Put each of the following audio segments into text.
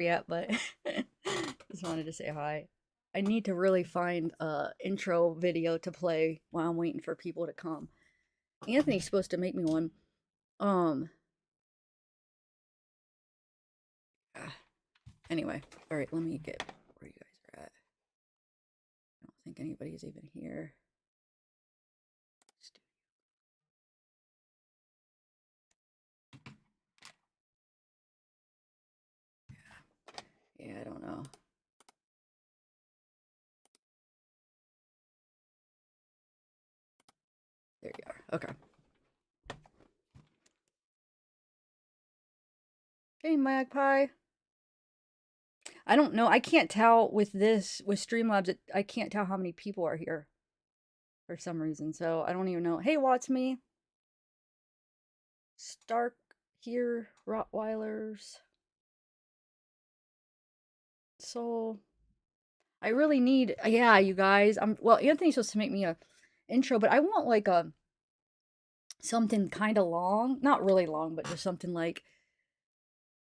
yet, but just wanted to say hi. I need to really find a intro video to play while I'm waiting for people to come. Anthony's supposed to make me one. Um. Anyway, all right. Let me get where you guys are at. I don't think anybody's even here. Yeah, I don't know. There you are. Okay. Hey, Magpie. I don't know. I can't tell with this with Streamlabs. I can't tell how many people are here for some reason. So I don't even know. Hey, Watts me. Stark here. Rottweilers. So I really need. Yeah, you guys. Well. Anthony's supposed to make me a intro, but I want like a something kind of long. Not really long, but just something like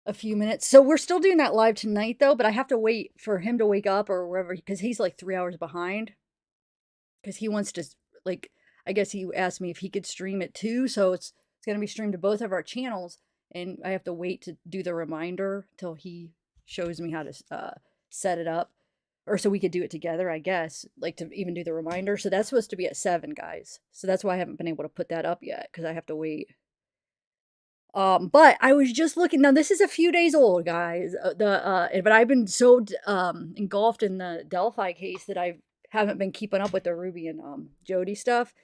a few minutes. So we're still doing that live tonight though, but I have to wait for him to wake up or wherever because he's like 3 hours behind. Because he wants to like I guess he asked me if he could stream it too, so it's gonna be streamed to both of our channels, and I have to wait to do the reminder till he shows me how to set it up, or so we could do it together. I guess like to even do the reminder. So that's supposed to be at 7, guys. So that's why I haven't been able to put that up yet because I have to wait. But I was just looking. Now this is a few days old, guys. But I've been so engulfed in the Delphi case that I haven't been keeping up with the Ruby and Jody stuff.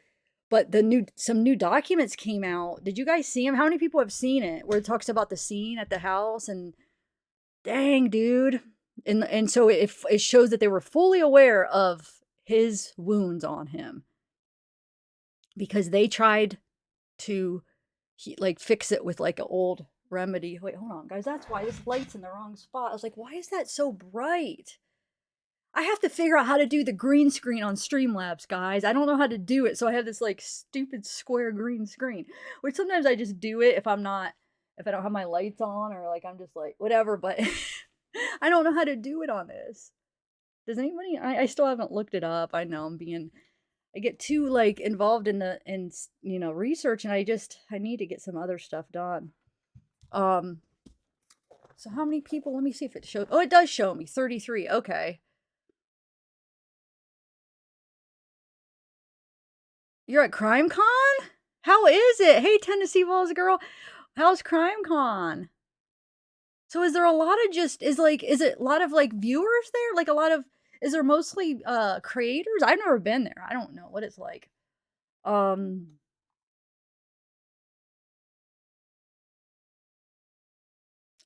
But some new documents came out. Did you guys see them? How many people have seen it? Where it talks about the scene at the house and dang, dude. And so it shows that they were fully aware of his wounds on him because they tried to like fix it with like an old remedy. Wait, hold on, guys. That's why this light's in the wrong spot. I was like, why is that so bright? I have to figure out how to do the green screen on Streamlabs, guys. I don't know how to do it, so I have this like stupid square green screen. Which sometimes I just do it if if I don't have my lights on or like I'm just like whatever. But I don't know how to do it on this. Does anybody? I still haven't looked it up. I know I get too like involved in research, and I need to get some other stuff done. Um, so how many people? Let me see if it shows. Oh, it does show me 33. Okay. You're at CrimeCon? How is it? Hey, Tennessee Balls girl. How's CrimeCon? So is there a lot of is it a lot of like viewers there? Like a lot of is there mostly creators? I've never been there. I don't know what it's like. Um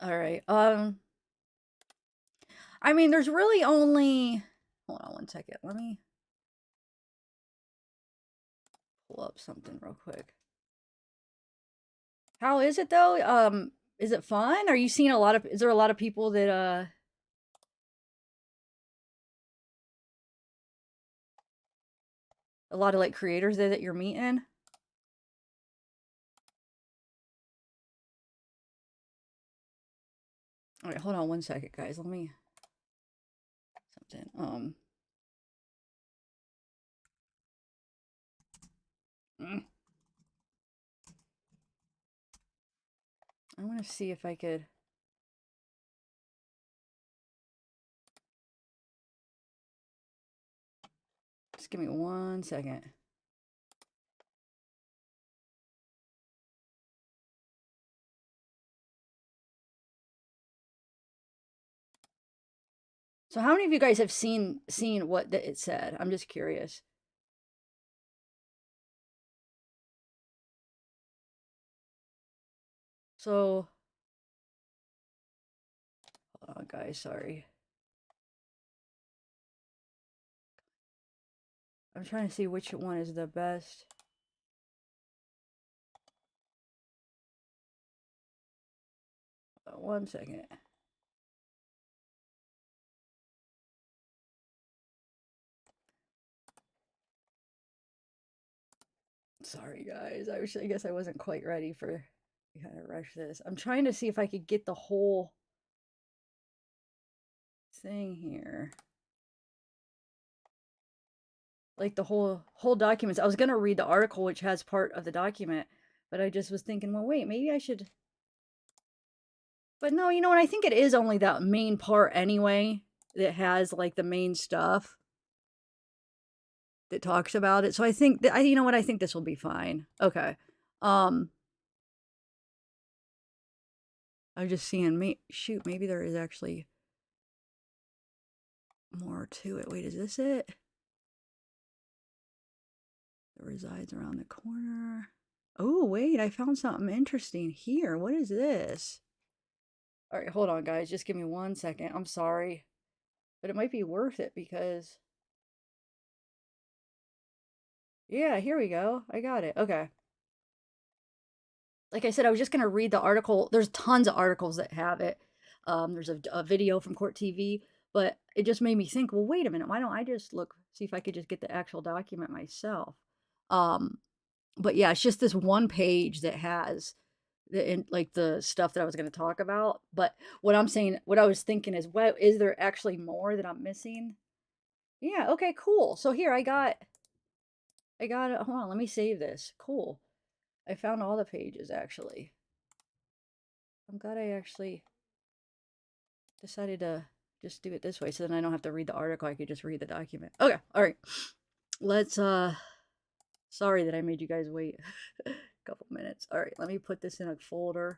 all right. I mean there's really only hold on 1 second. Let me pull up something real quick. How is it though? Is it fun? Are you seeing a lot of is there a lot of people that a lot of like creators there that you're meeting? All right, hold on 1 second, guys. Let me something. Mm, I want to see if I could. Just give me 1 second. So, how many of you guys have seen what it said? I'm just curious. So, hold on, guys. Sorry, I'm trying to see which one is the best. 1 second. Sorry, guys. I guess I wasn't quite ready for. We kind of rush this. I'm trying to see if I could get the whole thing here. Like the whole documents. I was gonna read the article which has part of the document, but I just was thinking, well, wait, maybe I should. But no, you know what? I think it is only that main part anyway that has like the main stuff that talks about it. So I think that you know what? I think this will be fine. Okay. I'm just seeing me shoot, maybe there is actually more to it. Wait, is this it? That resides around the corner. Oh, wait, I found something interesting here. What is this? All right, hold on, guys. Just give me 1 second. I'm sorry. But it might be worth it because... Yeah, here we go. I got it. Okay. Like I said, I was just going to read the article. There's tons of articles that have it. There's a video from Court TV, but it just made me think, well, wait a minute. Why don't I just see if I could just get the actual document myself? But yeah, it's just this one page that has like the stuff that I was going to talk about. But what I was thinking is, what is there actually more that I'm missing? Yeah. Okay. Cool. So here I got it. Hold on. Let me save this. Cool. I found all the pages actually. I'm glad I actually decided to just do it this way, so then I don't have to read the article. I could just read the document. Okay. All right. Let's sorry that I made you guys wait a couple minutes. All right, let me put this in a folder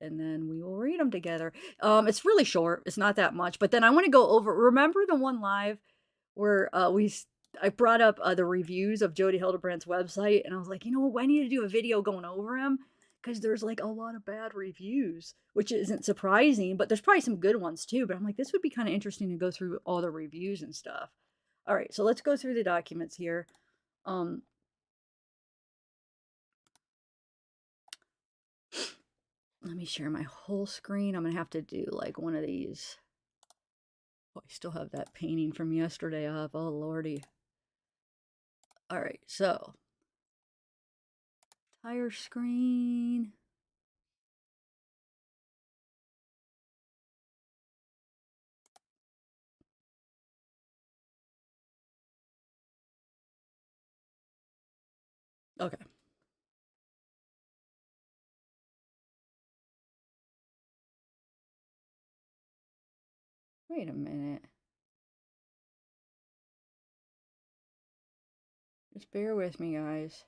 and then we will read them together. It's really short. It's not that much, but then I want to go over, remember the one live where I brought up the reviews of Jodi Hildebrandt's website, and I was like, you know what, I need to do a video going over them because there's like a lot of bad reviews, which isn't surprising, but there's probably some good ones too. But I'm like, this would be kind of interesting to go through all the reviews and stuff. All right, so let's go through the documents here. Let me share my whole screen. I'm gonna have to do like one of these. Oh, I still have that painting from yesterday up. Oh lordy. All right, so entire screen. Okay. Wait a minute. Just bear with me, guys.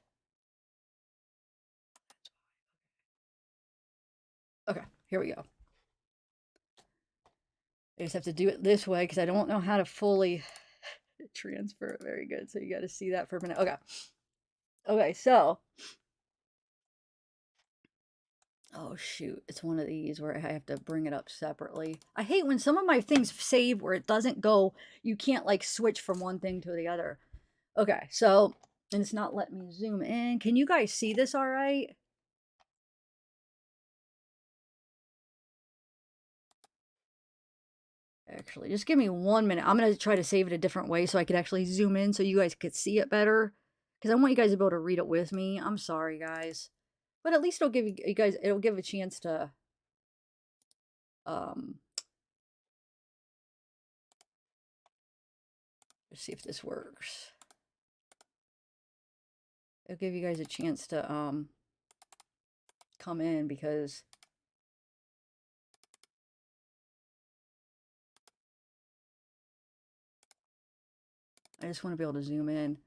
Okay, here we go. I just have to do it this way because I don't know how to fully transfer it very good. So you got to see that for a minute. Okay. Okay, so. Oh, shoot. It's one of these where I have to bring it up separately. I hate when some of my things save where it doesn't go. You can't like switch from one thing to the other. Okay, so, and it's not letting me zoom in. Can you guys see this all right? Actually, just give me 1 minute. I'm going to try to save it a different way so I could actually zoom in so you guys could see it better. Because I want you guys to be able to read it with me. I'm sorry, guys. But at least it'll give you guys, it'll give a chance to, let's see if this works. It'll give you guys a chance to, come in because I just want to be able to zoom in.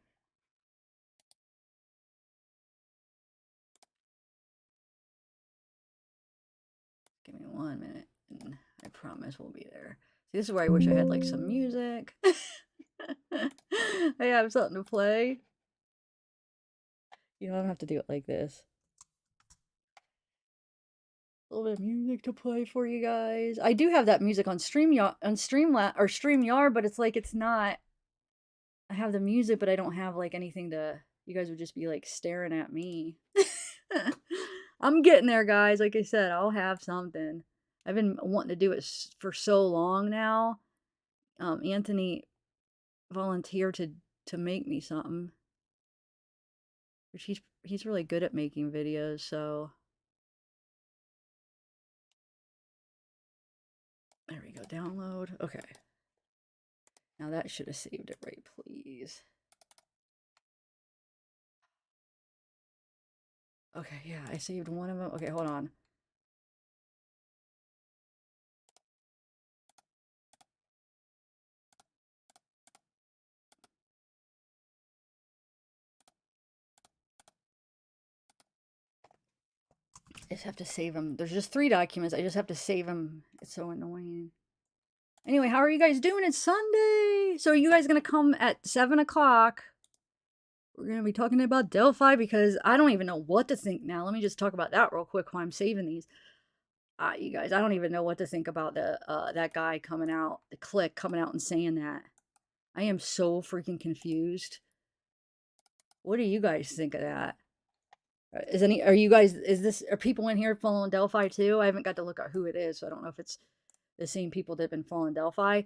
Give me 1 minute and I promise we'll be there. See, this is where I wish I had like some music. I have something to play. You know, I don't have to do it like this. A little bit of music to play for you guys. I do have that music on StreamYard, but it's like it's not. I have the music, but I don't have like anything to. You guys would just be like staring at me. I'm getting there, guys. Like I said, I'll have something. I've been wanting to do it for so long now. Anthony volunteered to make me something, which he's really good at making videos. So There we go. Download. Okay. Now that should have saved it right, please. Okay, yeah, I saved one of them. Okay, hold on. I just have to save them. There's just 3 documents. I just have to save them. It's so annoying. Anyway, how are you guys doing? It's Sunday. So are you guys going to come at 7 o'clock? We're going to be talking about Delphi because I don't even know what to think now. Let me just talk about that real quick while I'm saving these. You guys, I don't even know what to think about that guy coming out, the click coming out and saying that. I am so freaking confused. What do you guys think of that? Are people in here following Delphi too? I haven't got to look at who it is, so I don't know if it's the same people that have been following Delphi.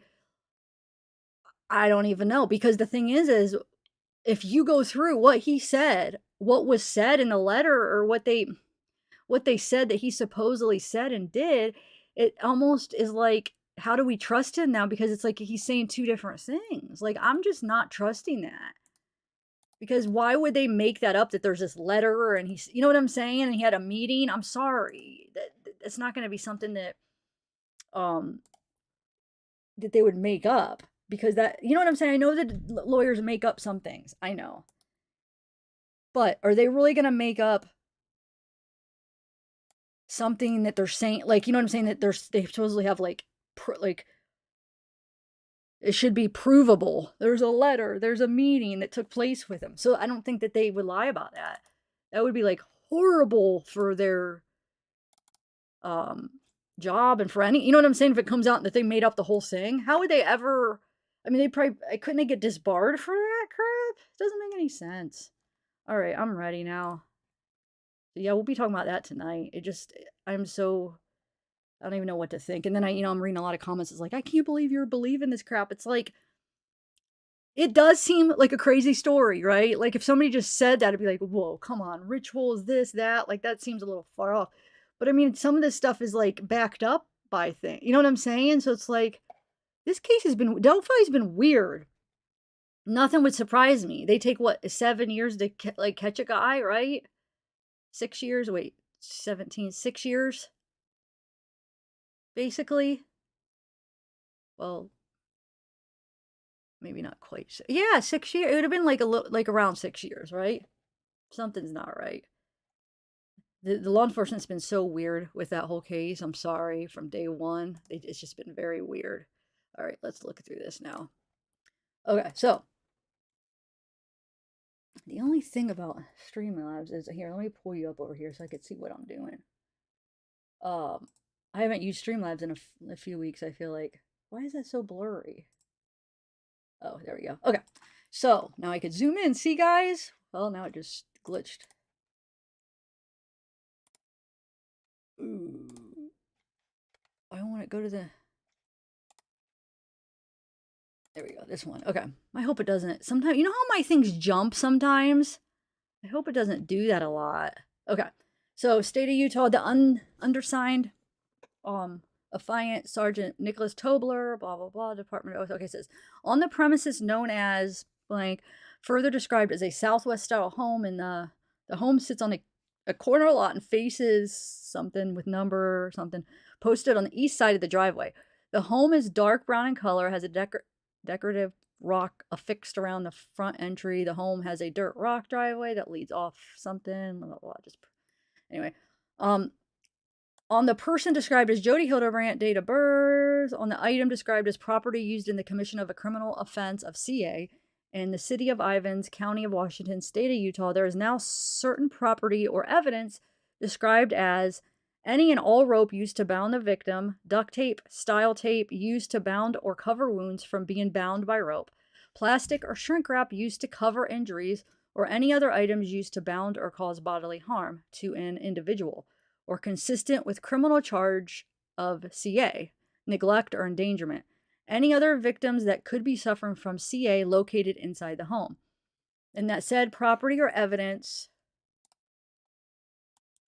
I don't even know, because the thing is if you go through what he said, what was said in the letter, or what they said that he supposedly said and did, it almost is like, how do we trust him now? Because it's like he's saying 2 different things. Like, I'm just not trusting that. Because why would they make that up, that there's this letter and he's, you know what I'm saying? And he had a meeting. I'm sorry. That's not going to be something that that they would make up, because that, you know what I'm saying? I know that lawyers make up some things. I know. But are they really going to make up something that they're saying, like, you know what I'm saying, that they supposedly have like it should be provable. There's a letter, there's a meeting that took place with him. So I don't think that they would lie about that. That would be like horrible for their job and for any, you know what I'm saying, if it comes out that they made up the whole thing. How would they ever, I mean, couldn't they get disbarred for that crap? It doesn't make any sense. All right, I'm ready now. So yeah, we'll be talking about that tonight. I don't even know what to think. And then I'm reading a lot of comments. It's like, I can't believe you're believing this crap. It's like, it does seem like a crazy story, right? Like, if somebody just said that, it'd be like, whoa, come on, rituals, this, that. Like, that seems a little far off. But I mean, some of this stuff is like backed up by things. You know what I'm saying? So it's like, Delphi's been weird. Nothing would surprise me. They take, what, 7 years to catch a guy, right? 6 years? Wait, 17, 6 years? Basically. Well, maybe not quite. Yeah, 6 years. It would have been like around 6 years, right? Something's not right. The law enforcement's been so weird with that whole case. I'm sorry, from day one. It's just been very weird. All right, let's look through this now. Okay, so the only thing about Streamlabs is, here, let me pull you up over here so I can see what I'm doing. I haven't used Streamlabs in a few weeks, I feel like. Why is that so blurry? Oh, there we go. Okay, so now I could zoom in. See, guys? Well, now it just glitched. Ooh. I want to go to the... There we go, this one. Okay, I hope it doesn't... Sometimes, you know how my things jump sometimes? I hope it doesn't do that a lot. Okay, so State of Utah, the undersigned, affiant Sergeant Nicholas Tobler, blah, blah, blah, Department of... Okay, it says, on the premises known as blank, further described as a Southwest-style home, and the home sits on a corner lot and faces something with number or something posted on the east side of the driveway. The home is dark brown in color, has a decorative rock affixed around the front entry. The home has a dirt rock driveway that leads off something, blah, blah, blah. Just anyway. On the person described as Jodi Hildebrandt, date of birth. On the item described as property used in the commission of a criminal offense of CA in the city of Ivins, county of Washington, state of Utah, there is now certain property or evidence described as any and all rope used to bound the victim, duct tape, style tape used to bound or cover wounds from being bound by rope, plastic or shrink wrap used to cover injuries, or any other items used to bound or cause bodily harm to an individual, or consistent with criminal charge of CA, neglect or endangerment. Any other victims that could be suffering from CA located inside the home. And that said property or evidence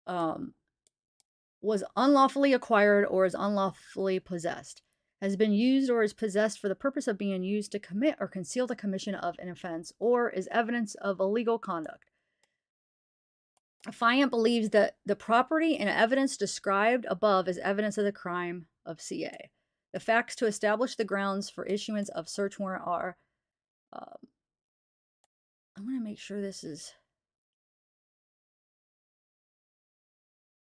was unlawfully acquired or is unlawfully possessed. has been used or is possessed for the purpose of being used to commit or conceal the commission of an offense, or is evidence of illegal conduct. Affiant believes that the property and evidence described above is evidence of the crime of CA. The facts to establish the grounds for issuance of search warrant are, I'm going to make sure this is,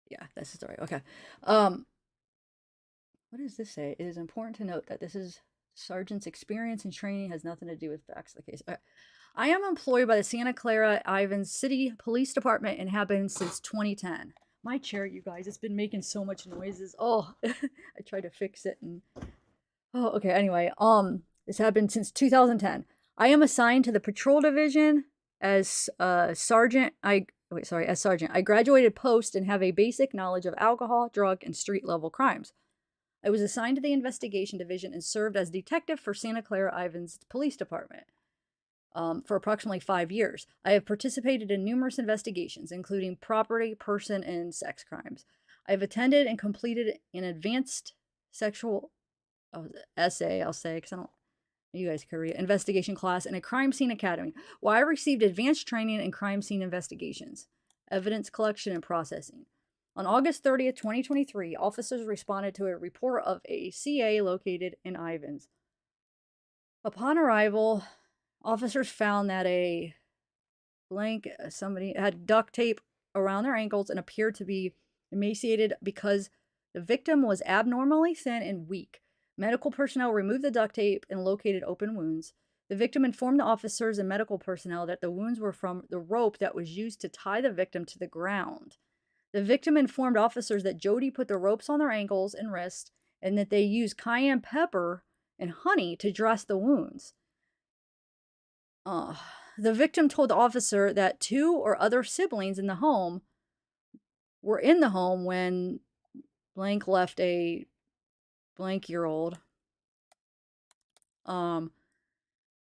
yeah, this is right. Okay. What does this say? It is important to note that this is Sergeant's experience and training has nothing to do with facts of the case. Okay. I am employed by the Santa Clara Ivins City Police Department and have been since 2010. My chair, you guys, it's been making so much noises. Oh, I tried to fix it and okay. Anyway, this happened since 2010. I am assigned to the patrol division as sergeant. As sergeant. I graduated post and have a basic knowledge of alcohol, drug, and street level crimes. I was assigned to the investigation division and served as detective for Santa Clara Ivins Police Department for approximately 5 years. I have participated in numerous investigations, including property, person, and sex crimes. I have attended and completed an advanced sexual essay, I'll say, because I don't, you guys can read it, investigation class in a crime scene academy, where I received advanced training in crime scene investigations, evidence collection, and processing. On August 30th, 2023, officers responded to a report of a CA located in Ivins. Upon arrival, officers found that somebody had duct tape around their ankles and appeared to be emaciated because the victim was abnormally thin and weak. Medical personnel removed the duct tape and located open wounds. The victim informed the officers and medical personnel that the wounds were from the rope that was used to tie the victim to the ground. The victim informed officers that Jody put the ropes on their ankles and wrists and that they used cayenne pepper and honey to dress the wounds. The victim told the officer that 2 or other siblings in the home were in the home when blank left a blank-year-old.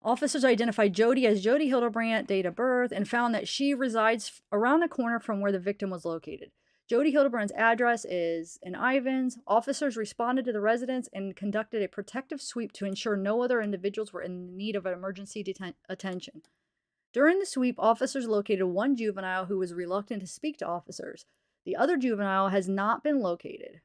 Officers identified Jody as Jodi Hildebrandt, date of birth, and found that she resides around the corner from where the victim was located. Jodi Hildebrandt's address is in Ivins. Officers responded to the residence and conducted a protective sweep to ensure no other individuals were in need of emergency attention. During the sweep, officers located 1 juvenile who was reluctant to speak to officers. The other juvenile has not been located.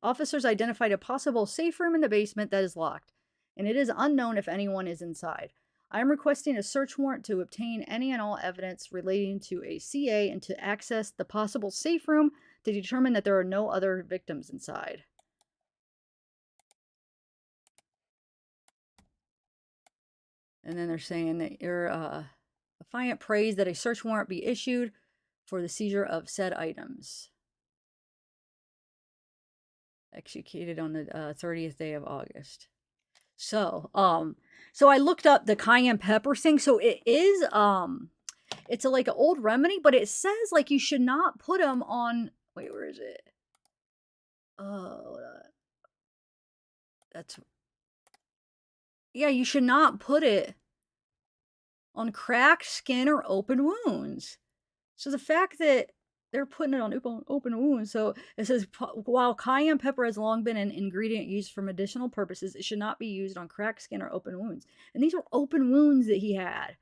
Officers identified a possible safe room in the basement that is locked, and it is unknown if anyone is inside. I am requesting a search warrant to obtain any and all evidence relating to a CA and to access the possible safe room to determine that there are no other victims inside. And then they're saying that your affiant prays that a search warrant be issued for the seizure of said items. Executed on the 30th day of August. So I looked up the cayenne pepper thing. So it is, it's like an old remedy, but it says like you should not put them on, wait, where is it? Yeah, you should not put it on cracked skin or open wounds. So the fact that they're putting it on open wounds. So it says, while cayenne pepper has long been an ingredient used for medicinal purposes, it should not be used on cracked skin or open wounds. And these were open wounds that he had.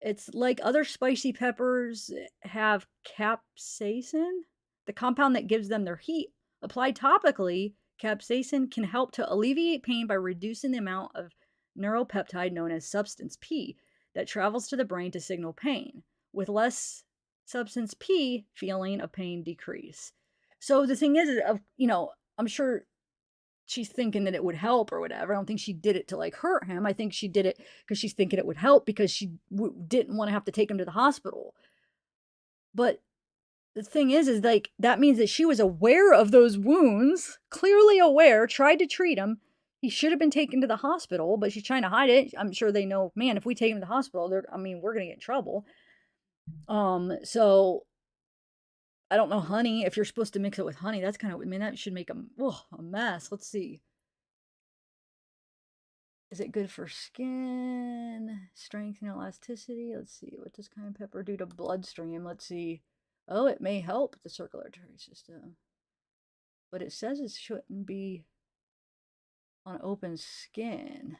It's like other spicy peppers have capsaicin, the compound that gives them their heat. Applied topically, capsaicin can help to alleviate pain by reducing the amount of neuropeptide known as substance P that travels to the brain to signal pain. With less substance P, feeling of pain decrease. So the thing is, I'm sure she's thinking that it would help or whatever. I don't think she did it to like hurt him. I think she did it because she's thinking it would help because she didn't want to have to take him to the hospital. But the thing is like that means that she was aware of those wounds, clearly aware, tried to treat him. He should have been taken to the hospital, but she's trying to hide it. I'm sure they know, man, if we take him to the hospital, we're going to get in trouble. So I don't know, honey, if you're supposed to mix it with honey, that's kind of, that should make a mess. Let's see. Is it good for skin, strength and elasticity? Let's see. What does cayenne pepper do to bloodstream? Let's see. Oh, it may help the circulatory system. But it says it shouldn't be on open skin.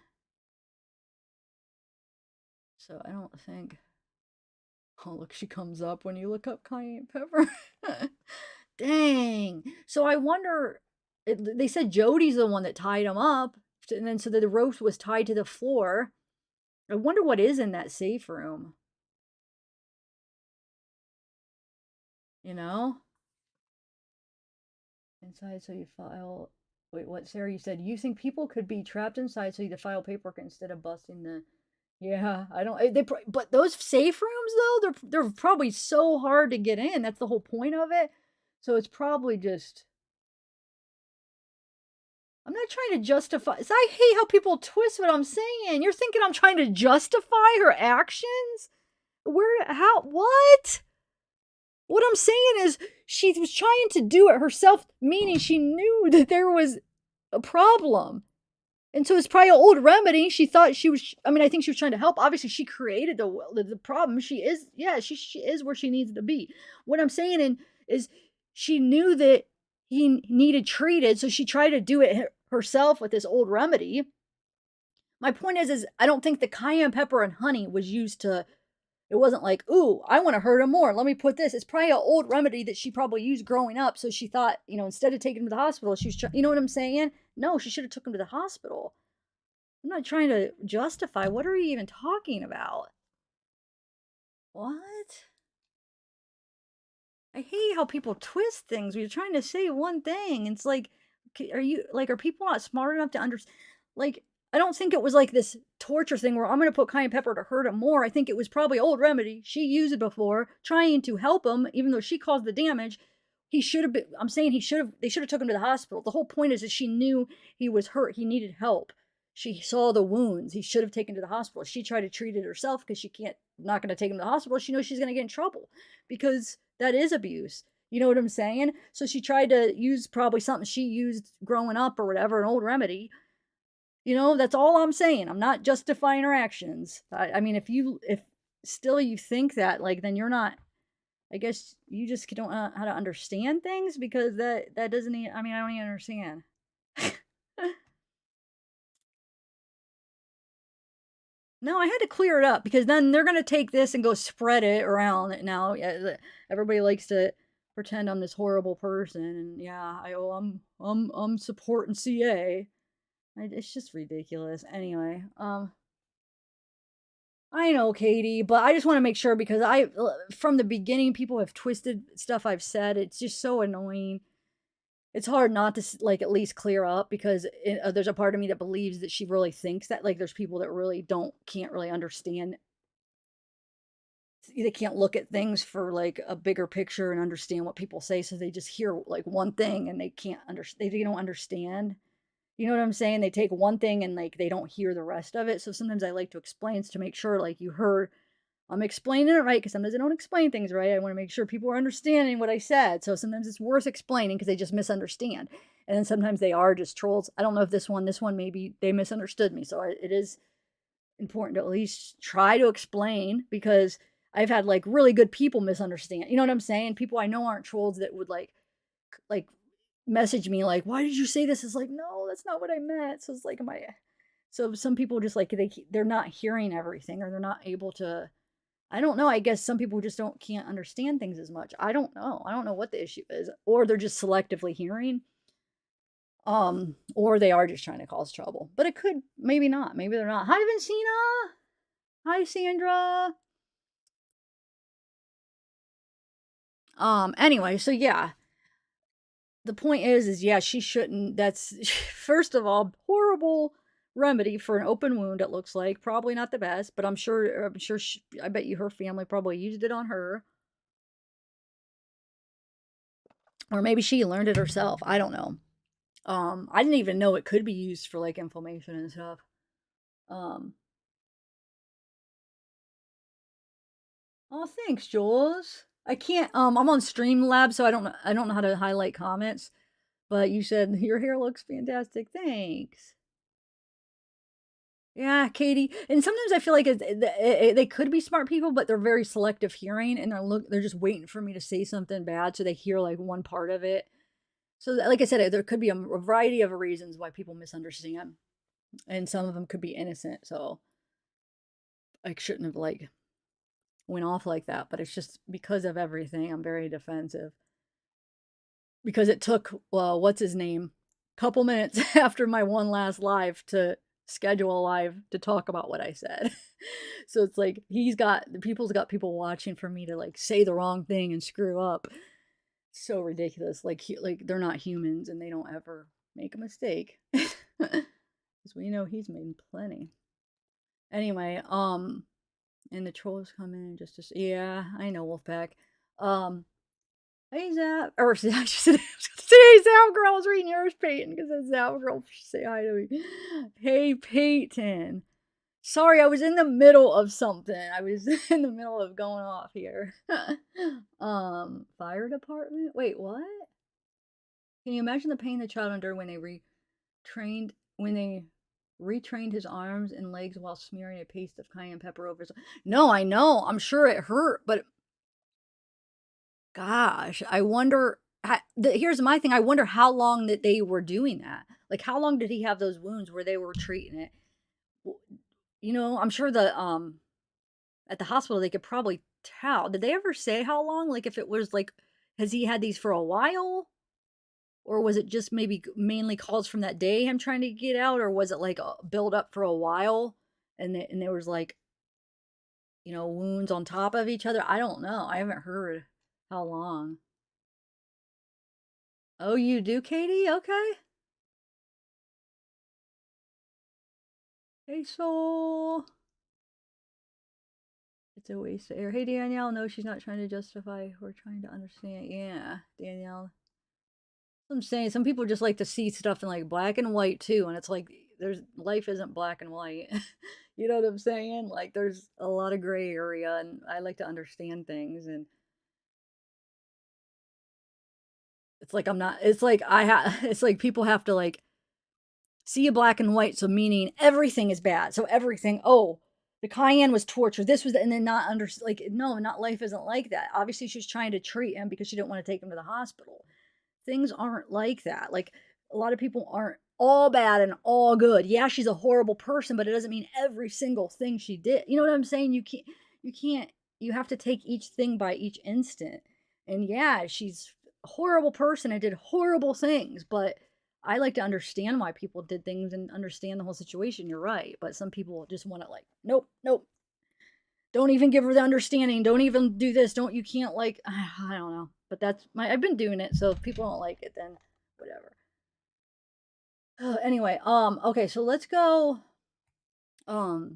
So I don't think. Oh, look, she comes up when you look up cayenne pepper. Dang. So I wonder, they said Jody's the one that tied him up. And then so the rope was tied to the floor. I wonder what is in that safe room. You know? Inside, so you file. Wait, what, Sarah? You said you think people could be trapped inside so you file paperwork instead of busting the. Yeah, I don't. But those safe rooms though, they're probably so hard to get in. That's the whole point of it. So it's probably just. I'm not trying to justify. I hate how people twist what I'm saying. You're thinking I'm trying to justify her actions? Where? How? What? What I'm saying is she was trying to do it herself, meaning she knew that there was a problem. And so it's probably an old remedy. She thought she was, I mean, I think she was trying to help. Obviously, she created the problem. She is, yeah, she is where she needs to be. What I'm saying is she knew that he needed treated, so she tried to do it herself with this old remedy. My point is I don't think the cayenne pepper and honey was used to. It wasn't like, ooh, I want to hurt him more. Let me put this. It's probably an old remedy that she probably used growing up. So she thought, instead of taking him to the hospital, she was, you know what I'm saying? No, she should have took him to the hospital. I'm not trying to justify. What are you even talking about? What? I hate how people twist things. We're trying to say one thing. It's like, are people not smart enough to understand? Like, I don't think it was like this torture thing where I'm going to put cayenne pepper to hurt him more. I think it was probably old remedy. She used it before, trying to help him, even though she caused the damage. He should have been, they should have took him to the hospital. The whole point is that she knew he was hurt. He needed help. She saw the wounds. He should have taken to the hospital. She tried to treat it herself because not going to take him to the hospital. She knows she's going to get in trouble because that is abuse. You know what I'm saying? So she tried to use probably something she used growing up or whatever, an old remedy. That's all I'm saying. I'm not justifying her actions. I mean, if still you think that, like, then you're not, I guess you just don't know how to understand things because that doesn't even, I mean, I don't even understand. No, I had to clear it up because then they're going to take this and go spread it around now. Everybody likes to pretend I'm this horrible person. And yeah, I'm supporting CA. It's just ridiculous. Anyway, I know, Katie, but I just want to make sure because from the beginning, people have twisted stuff I've said. It's just so annoying. It's hard not to like at least clear up because there's a part of me that believes that she really thinks that, like, there's people that really can't really understand. They can't look at things for like a bigger picture and understand what people say, so they just hear like one thing and they can't understand. They don't understand. You know what I'm saying? They take one thing and like they don't hear the rest of it. So sometimes I like to explain to make sure like you heard I'm explaining it right because sometimes I don't explain things right. I want to make sure people are understanding what I said. So sometimes it's worth explaining because they just misunderstand. And then sometimes they are just trolls. I don't know if this one maybe they misunderstood me. So it is important to at least try to explain because I've had like really good people misunderstand. You know what I'm saying? People I know aren't trolls that would like message me like, why did you say this? It's like, no, that's not what I meant. So it's like, so some people just like, they're not hearing everything or they're not able to, I don't know. I guess some people just can't understand things as much. I don't know. I don't know what the issue is, or they're just selectively hearing, or they are just trying to cause trouble, but it could, maybe not, maybe they're not. Hi, Vincina. Hi, Sandra. Anyway, so yeah, the point is yeah, she shouldn't. That's first of all, horrible remedy for an open wound. It looks like probably not the best, but I'm sure I bet you her family probably used it on her, or maybe she learned it herself. I don't know. I didn't even know it could be used for like inflammation and stuff. Oh, thanks, Jules. I can't. I'm on Streamlabs, so I don't know how to highlight comments. But you said your hair looks fantastic. Thanks. Yeah, Katie. And sometimes I feel like they could be smart people, but they're very selective hearing, and they're just waiting for me to say something bad, so they hear like one part of it. So, like I said, there could be a variety of reasons why people misunderstand, and some of them could be innocent. So, I shouldn't have like went off like that. But it's just because of everything, I'm very defensive because it took what's his name, couple minutes after my one last live to schedule a live to talk about what I said. So it's like people's got people watching for me to like say the wrong thing and screw up. So ridiculous. Like they're not humans and they don't ever make a mistake. Because we know he's made plenty. Anyway, and the trolls come in just to yeah, I know Wolfpack. Hey Zap, or I should say Zap Girl. I was reading yours, Peyton, because it's Zap Girl. Say hi to me. Hey Peyton. Sorry, I was in the middle of something. I was in the middle of going off here. Fire department? Wait, what? Can you imagine the pain the child endured when they retrained his arms and legs while smearing a paste of cayenne pepper over his... No, I know. I'm sure it hurt, but gosh, I wonder... Here's my thing. I wonder how long that they were doing that. Like, how long did he have those wounds where they were treating it? You know, I'm sure at the hospital they could probably tell. Did they ever say how long? Like, if it was like, has he had these for a while? Or was it just maybe mainly calls from that day him trying to get out? Or was it like a build up for a while? And there was like, you know, wounds on top of each other? I don't know. I haven't heard how long. Oh, you do, Katie? Okay. Hey, soul. It's a waste of air. Hey, Danielle. No, she's not trying to justify. We're trying to understand. Yeah, Danielle. I'm saying some people just like to see stuff in like black and white too, and it's like life isn't black and white. You know what I'm saying? Like there's a lot of gray area, and I like to understand things. And it's like I'm not. It's like It's like people have to like see a black and white, so meaning everything is bad. So everything. Oh, the cayenne was torture. This was, and then not under like no, not life isn't like that. Obviously, she's trying to treat him because she didn't want to take him to the hospital. Things aren't like that. Like a lot of people aren't all bad and all good. Yeah, she's a horrible person, but it doesn't mean every single thing she did. You know what I'm saying? You have to take each thing by each instant. And yeah, she's a horrible person and did horrible things, but I like to understand why people did things and understand the whole situation. You're right. But some people just want to like, nope, nope. Don't even give her the understanding. Don't even do this. You can't like, I don't know. But I've been doing it. So if people don't like it, then whatever. Anyway, okay, so let's go. I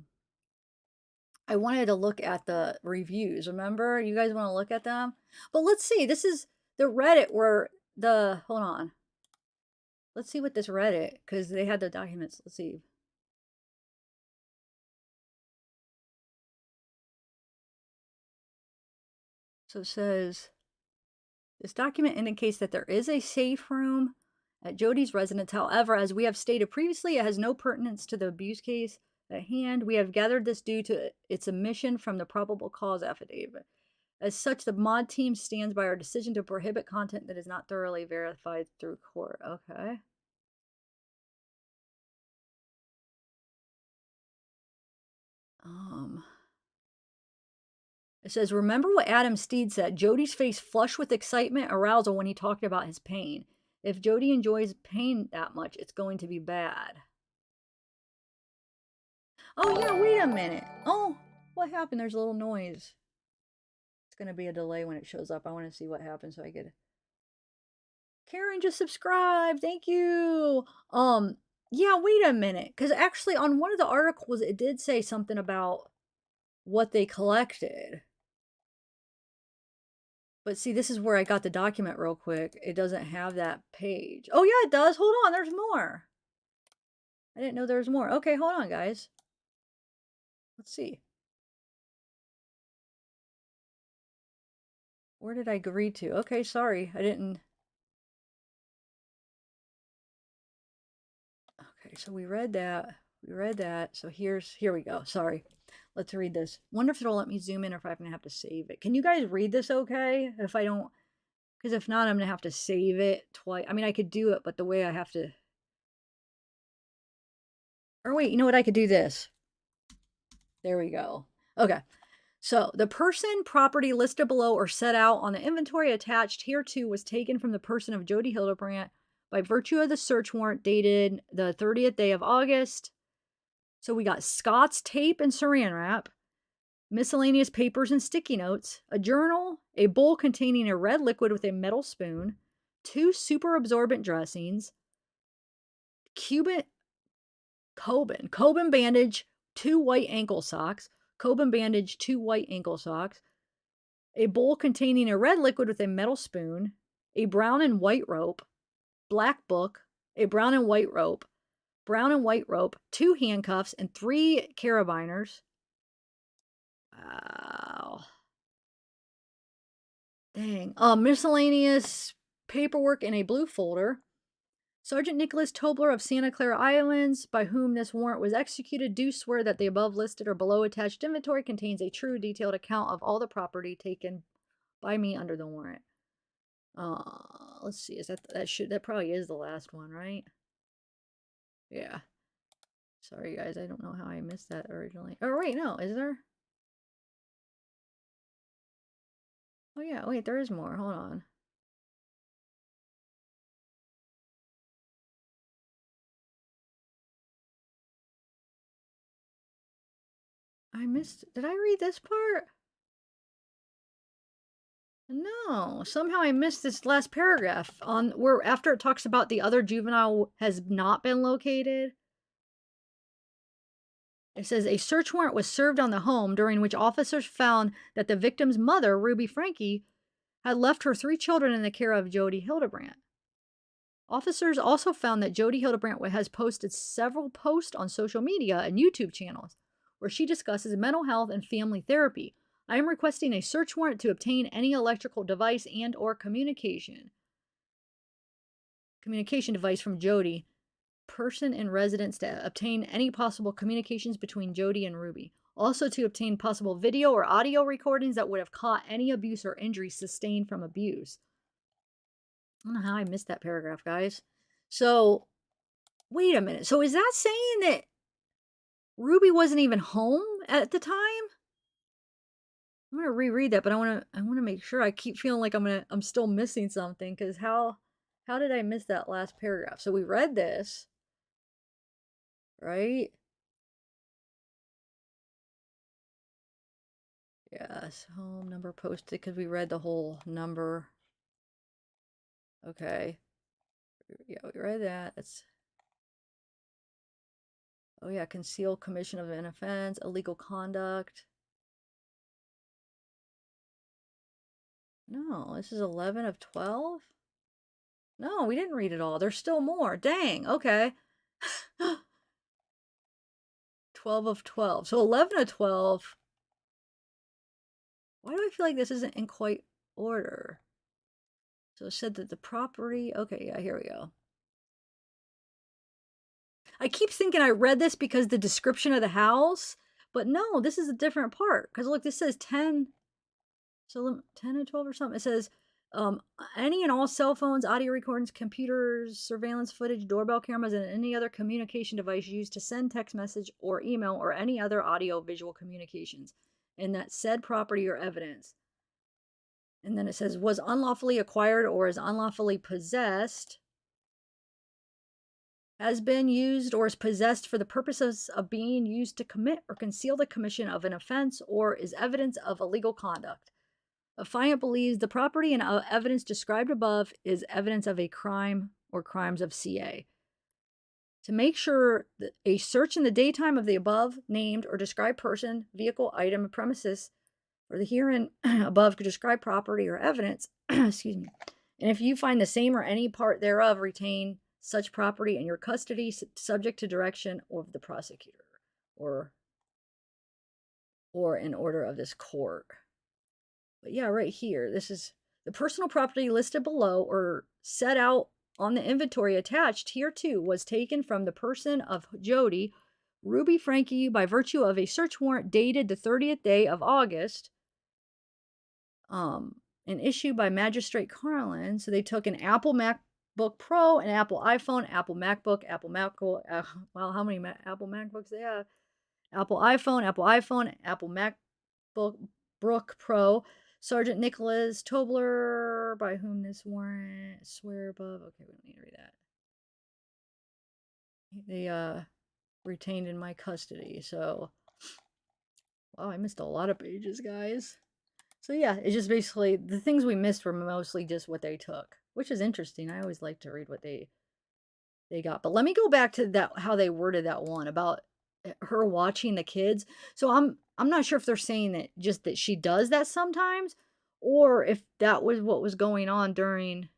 wanted to look at the reviews. Remember? You guys want to look at them? But let's see. This is the Reddit where hold on. Let's see what this Reddit, because they had the documents. Let's see. So it says, this document indicates that there is a safe room at Jody's residence. However, as we have stated previously, it has no pertinence to the abuse case at hand. We have gathered this due to its omission from the probable cause affidavit. As such, the mod team stands by our decision to prohibit content that is not thoroughly verified through court. Okay. It says, remember what Adam Steed said. Jody's face flushed with excitement, arousal when he talked about his pain. If Jody enjoys pain that much, it's going to be bad. Oh, yeah, wait a minute. Oh, what happened? There's a little noise. It's going to be a delay when it shows up. I want to see what happens so I get it. Karen just subscribed. Thank you. Yeah, wait a minute. Because actually on one of the articles, it did say something about what they collected. But see, this is where I got the document real quick. It doesn't have that page. Oh, yeah, it does. Hold on. There's more. I didn't know there was more. Okay, hold on, guys. Let's see. Where did I agree to? Okay, sorry. I didn't. Okay, so we read that. We read that. So here we go. Sorry. Let's read this. Wonder if it'll let me zoom in or if I'm going to have to save it. Can you guys read this okay? If I don't Because if not, I'm going to have to save it twice. I mean, I could do it, but the way I have to... Or wait, you know what? I could do this. There we go. Okay. So the person property listed below or set out on the inventory attached hereto was taken from the person of Jodi Hildebrandt by virtue of the search warrant dated the 30th day of August. So we got Scott's tape and saran wrap, miscellaneous papers and sticky notes, a journal, a bowl containing a red liquid with a metal spoon, 2 super absorbent dressings, Coben bandage, 2 white ankle socks, Coben bandage, 2 white ankle socks, a bowl containing a red liquid with a metal spoon, a brown and white rope, black book, a brown and white rope, 2 handcuffs, and 3 carabiners. Wow. Dang. Miscellaneous paperwork in a blue folder. Sergeant Nicholas Tobler of Santa Clara Islands, by whom this warrant was executed, do swear that the above listed or below attached inventory contains a true detailed account of all the property taken by me under the warrant. Let's see. Is that probably is the last one, right? Yeah. Sorry guys, I don't know how I missed that originally. Oh wait, no, is there? Oh yeah, wait, there is more. Hold on. I missed. Did I read this part? No, somehow I missed this last paragraph on where after it talks about the other juvenile has not been located. It says a search warrant was served on the home during which officers found that the victim's mother, Ruby Franke, had left her 3 children in the care of Jodi Hildebrandt. Officers also found that Jodi Hildebrandt has posted several posts on social media and YouTube channels where she discusses mental health and family therapy. I am requesting a search warrant to obtain any electrical device and or communication device from Jody, person in residence, to obtain any possible communications between Jody and Ruby. Also to obtain possible video or audio recordings that would have caught any abuse or injury sustained from abuse. I don't know how I missed that paragraph, guys. So, wait a minute. So is that saying that Ruby wasn't even home at the time? I'm gonna reread that, but I wanna make sure. I keep feeling like I'm still missing something, because how did I miss that last paragraph? So we read this, right? Yes, home number posted, because we read the whole number. Okay. Yeah, we read that. That's... Oh yeah, concealed commission of an offense, illegal conduct. No, this is 11 of 12? No, we didn't read it all. There's still more. Dang, okay. 12 of 12. So 11 of 12. Why do I feel like this isn't in quite order? So it said that the property... Okay, yeah, here we go. I keep thinking I read this because the description of the house, but no, this is a different part. Because look, this says 10... So 10 and 12 or something. It says, any and all cell phones, audio recordings, computers, surveillance footage, doorbell cameras, and any other communication device used to send text message or email or any other audio visual communications in that said property or evidence. And then it says, was unlawfully acquired or is unlawfully possessed, has been used or is possessed for the purposes of being used to commit or conceal the commission of an offense or is evidence of illegal conduct. Affiant believes the property and evidence described above is evidence of a crime or crimes of CA. To make sure that a search in the daytime of the above named or described person, vehicle, item, premises, or the herein above described property or evidence, excuse me, and if you find the same or any part thereof, retain such property in your custody, subject to direction of the prosecutor, or in order of this court. But yeah, right here, this is the personal property listed below or set out on the inventory attached hereto was taken from the person of Jody, Ruby Franke, by virtue of a search warrant dated the 30th day of August. and issued by Magistrate Carlin. So they took an Apple MacBook Pro, an Apple iPhone, Apple MacBook, Apple MacBook. Wow, how many Apple MacBooks they have? Apple iPhone, Apple MacBook Brook Pro. Sergeant Nicholas Tobler, by whom this warrant swear above. Okay, we don't need to read that. They retained in my custody. So, wow, I missed a lot of pages, guys. So yeah, it's just basically the things we missed were mostly just what they took, which is interesting. I always like to read what they got. But let me go back to that how they worded that one about her watching the kids. So I'm not sure if they're saying that just that she does that sometimes or if that was what was going on during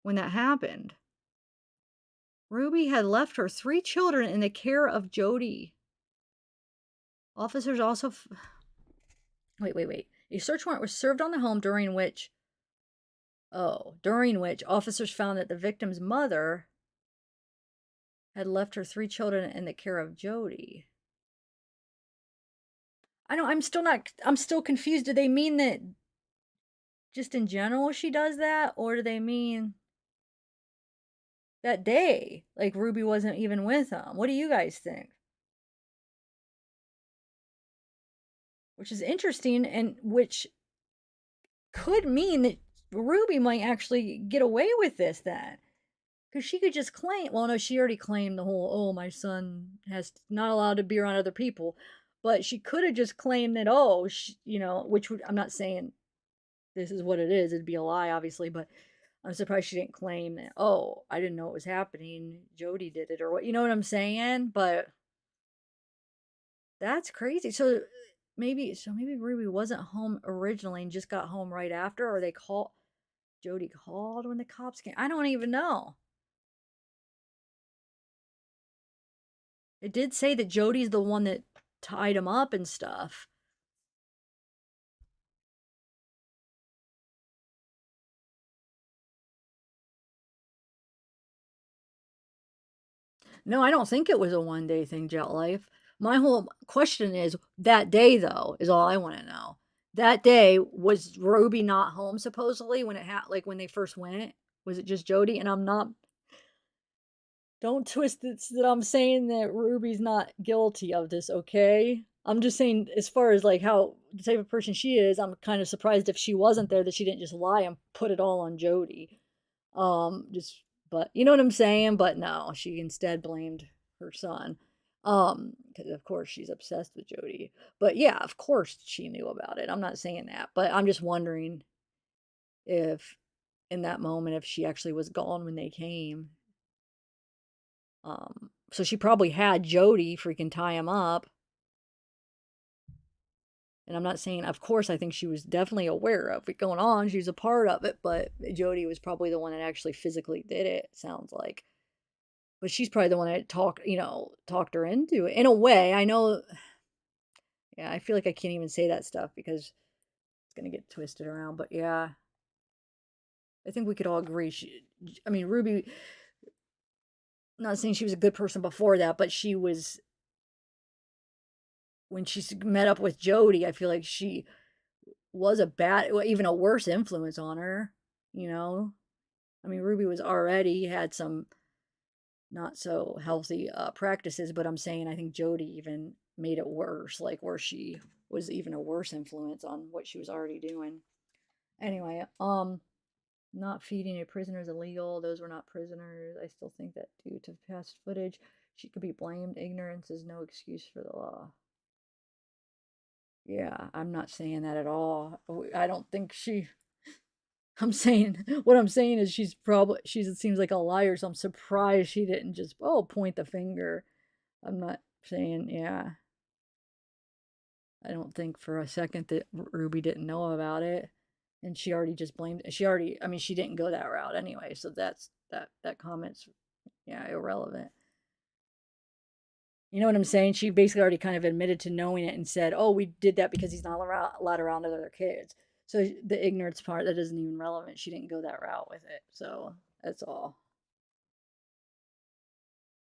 when that happened. Ruby had left her 3 children in the care of Jody. Officers also wait. A search warrant was served on the home during which officers found that the victim's mother had left her 3 children in the care of Jody. I know, I'm still confused. Do they mean that just in general she does that? Or do they mean that day? Like Ruby wasn't even with them? What do you guys think? Which is interesting and which could mean that Ruby might actually get away with this then. Because she could just claim, well, no, she already claimed the whole, oh, my son has not allowed to be around other people. But she could have just claimed that, oh, which I'm not saying this is what it is. It'd be a lie, obviously. But I'm surprised she didn't claim that, oh, I didn't know it was happening. Jody did it or what, you know what I'm saying? But that's crazy. So maybe Ruby wasn't home originally and just got home right after, or Jody called when the cops came. I don't even know. It did say that Jody's the one that tied him up and stuff. No, I don't think it was a one-day thing, Jet Life. My whole question is that day, though, is all I want to know. That day, was Ruby not home supposedly when like when they first went? Was it just Jody? And I'm not. Don't twist it that I'm saying that Ruby's not guilty of this, okay? I'm just saying, as far as like how the type of person she is, I'm kind of surprised if she wasn't there that she didn't just lie and put it all on Jody. But you know what I'm saying? But no, she instead blamed her son. Because of course she's obsessed with Jody. But yeah, of course she knew about it. I'm not saying that, but I'm just wondering if in that moment if she actually was gone when they came. So she probably had Jody freaking tie him up. And I'm not saying, of course, I think she was definitely aware of it going on. She was a part of it, but Jody was probably the one that actually physically did it, sounds like. But she's probably the one that talked her into it. In a way, I know, yeah, I feel like I can't even say that stuff because it's going to get twisted around. But yeah, I think we could all agree. Ruby, not saying she was a good person before that, but she was, when she met up with Jody, I feel like she was even a worse influence on her, you know? Ruby was already had some not so healthy practices, but I'm saying I think Jody even made it worse, like where she was even a worse influence on what she was already doing. Anyway, not feeding a prisoner is illegal. Those were not prisoners. I still think that due to past footage, she could be blamed. Ignorance is no excuse for the law. Yeah, I'm not saying that at all. I don't think I'm saying what I'm saying is it seems like a liar, so I'm surprised she didn't just point the finger. I'm not saying, yeah. I don't think for a second that Ruby didn't know about it. And she already just blamed she didn't go that route anyway, so that comment's irrelevant. You know what I'm saying? She basically already kind of admitted to knowing it and said, "Oh, we did that because he's not allowed around other kids." So the ignorance part, that isn't even relevant. She didn't go that route with it. So that's all.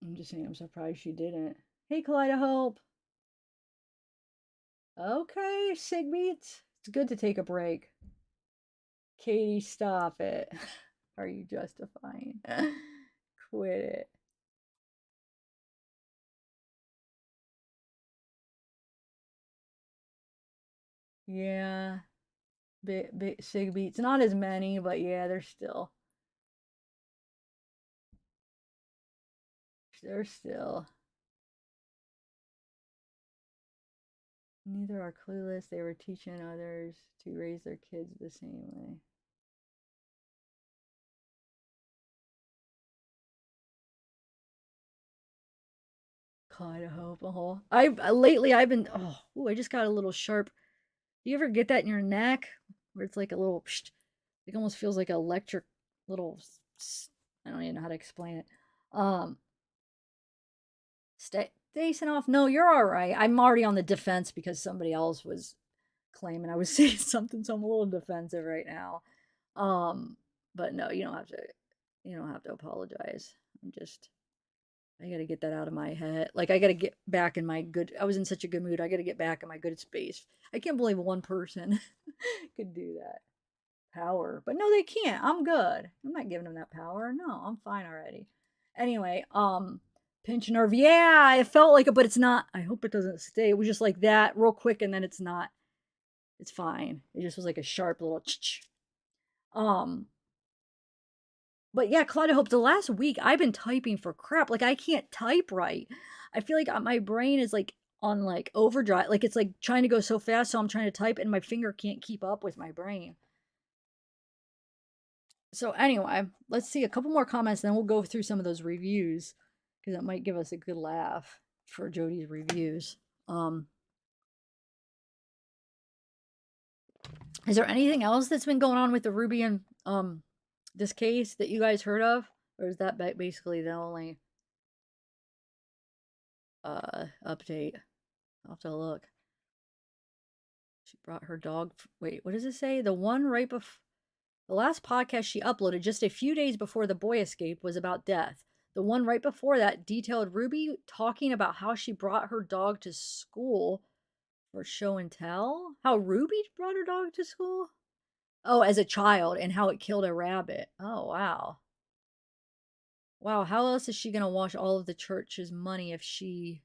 I'm just saying I'm surprised she didn't. Hey, Kaleido Okay, Sigmeet. It's good to take a break. Katie, stop it. Are you justifying? Quit it. Yeah. Big sig beats. Not as many, but yeah, they're still. Neither are clueless. They were teaching others to raise their kids the same way. Kind of hope. I've been. Oh, ooh, I just got a little sharp. Do you ever get that in your neck where it's like a little? Psh, it almost feels like an electric little. I don't even know how to explain it. Um, Stacing off. No, you're all right. I'm already on the defense because somebody else was claiming I was saying something, so I'm a little defensive right now. Um, but no, you don't have to. You don't have to apologize. I gotta get that out of my head. Like I gotta get back in my good. I was in such a good mood. I gotta get back in my good space. I can't believe one person could do that. Power, but no, they can't. I'm good. I'm not giving them that power. No, I'm fine already. Anyway, pinch nerve. Yeah, it felt like it, but it's not. I hope it doesn't stay. It was just like that, real quick, and then it's not. It's fine. It just was like a sharp little. Um, but yeah, Claudia Hope, the last week I've been typing for crap. Like I can't type right. I feel like my brain is like on like overdrive. Like it's like trying to go so fast, so I'm trying to type and my finger can't keep up with my brain. So anyway, let's see a couple more comments, then we'll go through some of those reviews because that might give us a good laugh for Jody's reviews. Is there anything else that's been going on with the Ruby and this case that you guys heard of, or is that basically the only update? I'll have to look. She brought her dog. Wait, what does it say? The one right before the last podcast she uploaded just a few days before the boy escape was about death. The one right before that detailed Ruby talking about how she brought her dog to school for show and tell. How Ruby brought her dog to school? Oh, as a child and how it killed a rabbit. Oh, wow. Wow, how else is she going to wash all of the church's money if she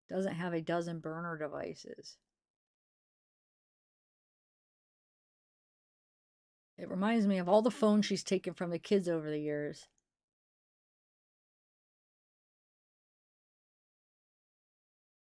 doesn't have a dozen burner devices? It reminds me of all the phones she's taken from the kids over the years.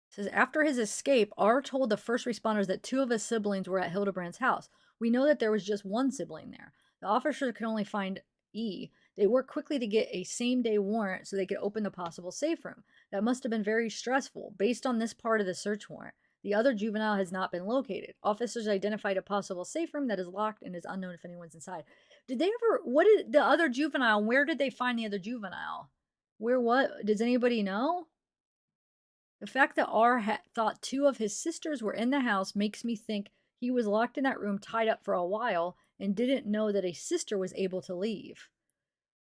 It says after his escape, R told the first responders that two of his siblings were at Hildebrandt's house. We know that there was just one sibling there. The officers could only find E. They worked quickly to get a same-day warrant so they could open the possible safe room. That must have been very stressful. Based on this part of the search warrant, the other juvenile has not been located. Officers identified a possible safe room that is locked and is unknown if anyone's inside. Did they ever? What did the other juvenile? Where did they find the other juvenile? Where? What? Does anybody know? The fact that R thought two of his sisters were in the house makes me think he was locked in that room tied up for a while and didn't know that a sister was able to leave.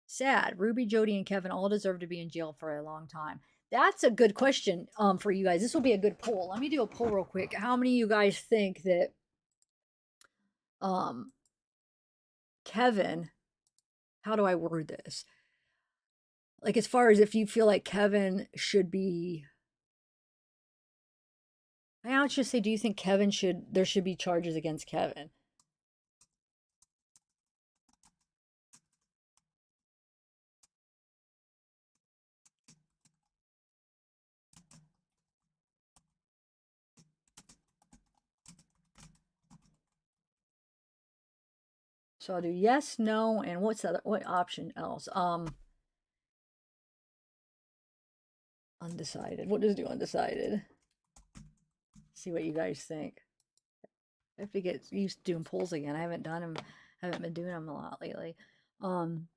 Sad. Ruby, Jody, and Kevin all deserve to be in jail for a long time. That's a good question for you guys. This will be a good poll. Let me do a poll real quick. How many of you guys think that um, Kevin, how do I word this? Like as far as if you feel like Kevin should be, I would just say, do you think there should be charges against Kevin? So I'll do yes, no, and what option else? Undecided. What does do undecided? See what you guys think. I have to get used to doing polls again. I haven't done them. Haven't been doing them a lot lately. Um,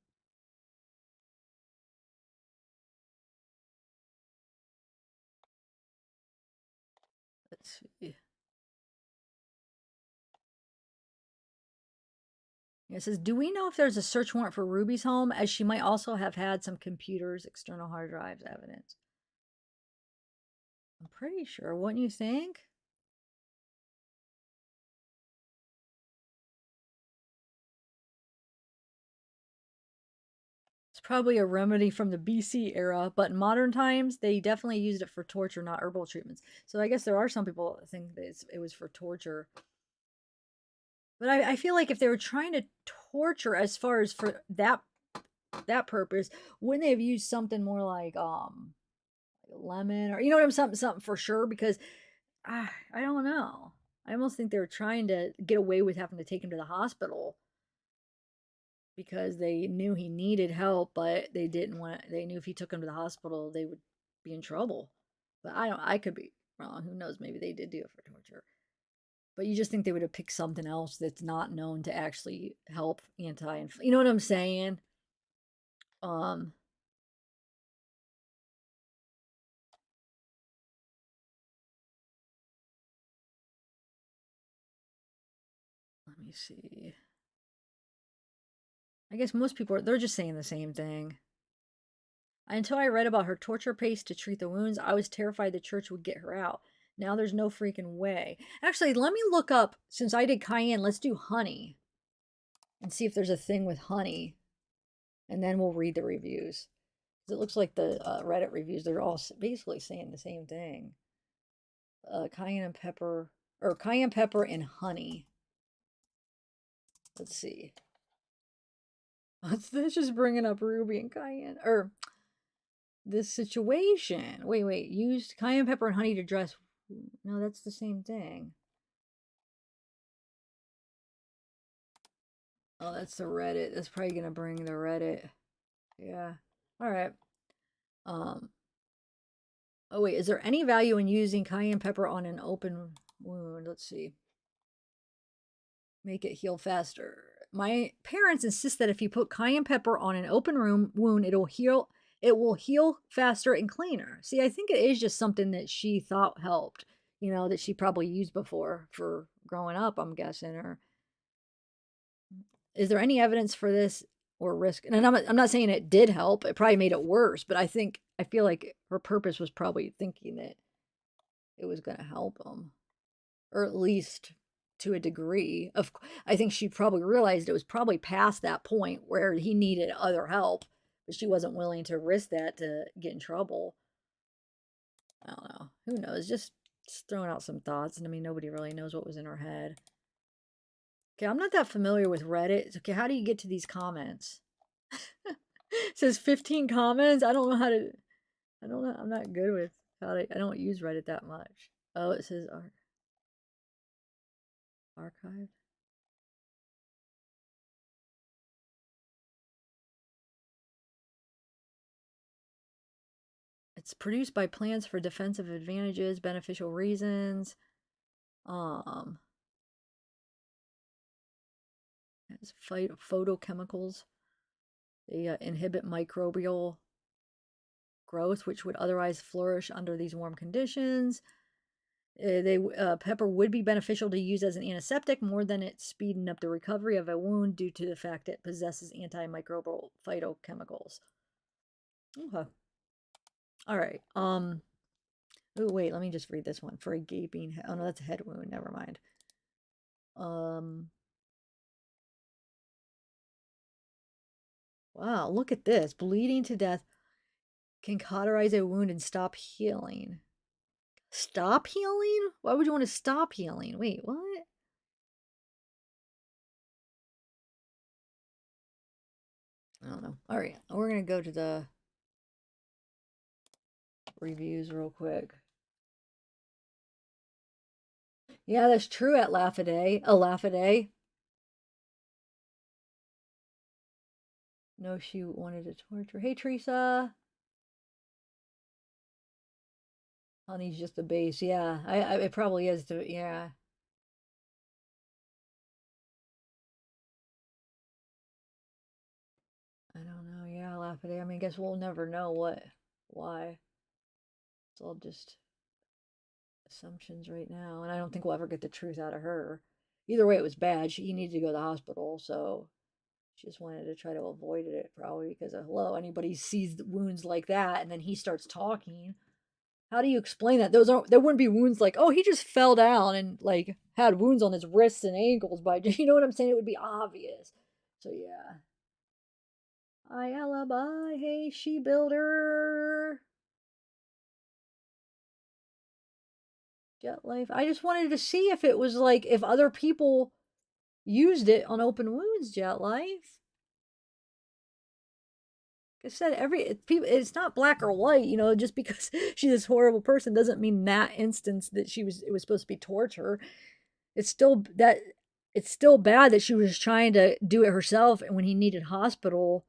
let's see. It says, do we know if there's a search warrant for Ruby's home, as she might also have had some computers, external hard drives, evidence? I'm pretty sure. Wouldn't you think? probably a remedy from the BC era, but in modern times, they definitely used it for torture, not herbal treatments. So I guess there are some people that think that it was for torture. But I feel like if they were trying to torture as far as for that purpose, wouldn't they have used something more like lemon or you know what I'm something for sure? Because I don't know. I almost think they were trying to get away with having to take him to the hospital because they knew he needed help, but they didn't want. They knew if he took him to the hospital, they would be in trouble. But I don't. I could be wrong. Who knows? Maybe they did do it for torture. But you just think they would have picked something else that's not known to actually help anti. You know what I'm saying? Um. Let me see. I guess most people they're just saying the same thing. Until I read about her torture paste to treat the wounds, I was terrified the church would get her out. Now there's no freaking way. Actually, let me look up, since I did cayenne, let's do honey and see if there's a thing with honey. And then we'll read the reviews. It looks like the Reddit reviews, they're all basically saying the same thing. Cayenne and pepper, or cayenne pepper and honey. Let's see. That's just bringing up Ruby and cayenne, or this situation. Wait. Used cayenne pepper and honey to dress. No, that's the same thing. Oh, that's the Reddit. That's probably gonna bring the Reddit. Yeah. All right. Oh wait, is there any value in using cayenne pepper on an open wound? Let's see. Make it heal faster. My parents insist that if you put cayenne pepper on an open wound, it will heal faster and cleaner. See, I think it is just something that she thought helped, you know, that she probably used before for growing up, I'm guessing. Or is there any evidence for this or risk? And I'm not saying it did help. It probably made it worse, but I feel like her purpose was probably thinking that it was going to help him, or at least to a degree. I think she probably realized it was probably past that point where he needed other help, but she wasn't willing to risk that to get in trouble. I don't know. Who knows? Just throwing out some thoughts. And I mean, nobody really knows what was in her head. Okay, I'm not that familiar with Reddit. Okay, how do you get to these comments? It says 15 comments. I don't know how to. I don't know. I'm not good with how to. I don't use Reddit that much. Oh, it says archived. It's produced by plants for defensive advantages, beneficial reasons. It's photochemicals. They inhibit microbial growth, which would otherwise flourish under these warm conditions. Pepper would be beneficial to use as an antiseptic more than it speeding up the recovery of a wound due to the fact it possesses antimicrobial phytochemicals. Okay. All right. Oh wait, let me just read this one. For a gaping head. Oh no, that's a head wound. Never mind. Wow, look at this. Bleeding to death can cauterize a wound and stop healing. Stop healing? Why would you want to stop healing? Wait, what? I don't know. All right, we're going to go to the reviews real quick. Yeah, that's true at Laugh a Day. A Laugh a Day. No, she wanted to torture. Hey, Teresa. Honey's just a base. Yeah, it probably is. Yeah. I don't know. Yeah, Laugh a Day. I mean, I guess we'll never know why. It's all just assumptions right now, and I don't think we'll ever get the truth out of her. Either way, it was bad. He needed to go to the hospital, so she just wanted to try to avoid it, probably because of hello, anybody sees the wounds like that, and then he starts talking. How do you explain that? There wouldn't be wounds like, oh, he just fell down and like had wounds on his wrists and ankles by you know what I'm saying? It would be obvious. So yeah. I alibi, hey, she builder. Jet Life. I just wanted to see if it was like, if other people used it on open wounds, Jet Life. Like I said, it's not black or white, you know, just because she's this horrible person doesn't mean that instance that it was supposed to be torture. It's still that it's still bad that she was trying to do it herself and when he needed hospital.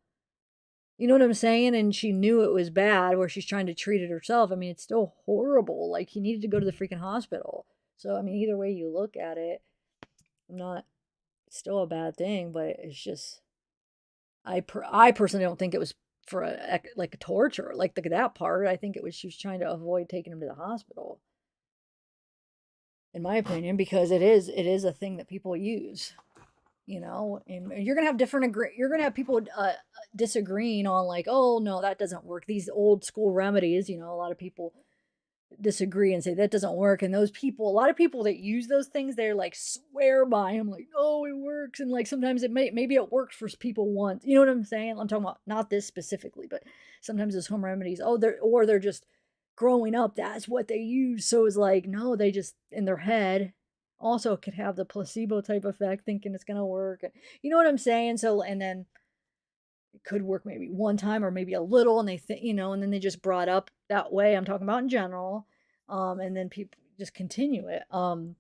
You know what I'm saying? And she knew it was bad where she's trying to treat it herself. I mean, it's still horrible. Like he needed to go to the freaking hospital. So I mean, either way you look at it, I'm not it's still a bad thing, but it's just I personally don't think it was for like a torture, like that part. I think it was she was trying to avoid taking him to the hospital, in my opinion, because it is a thing that people use. You know, and you're gonna have you're gonna have people disagreeing on like, oh no, that doesn't work. These old school remedies, you know, a lot of people disagree and say that doesn't work. And those people, a lot of people that use those things, they're like swear by them, like, oh, it works. And like sometimes maybe it works for people once. You know what I'm saying? I'm talking about not this specifically, but sometimes those home remedies, they're just growing up, that's what they use. So it's like, no, they just in their head also could have the placebo type effect, thinking it's gonna work. You know what I'm saying? So and then it could work maybe one time or maybe a little and they think, you know, and then they just brought up that way. I'm talking about in general. And then people just continue it. And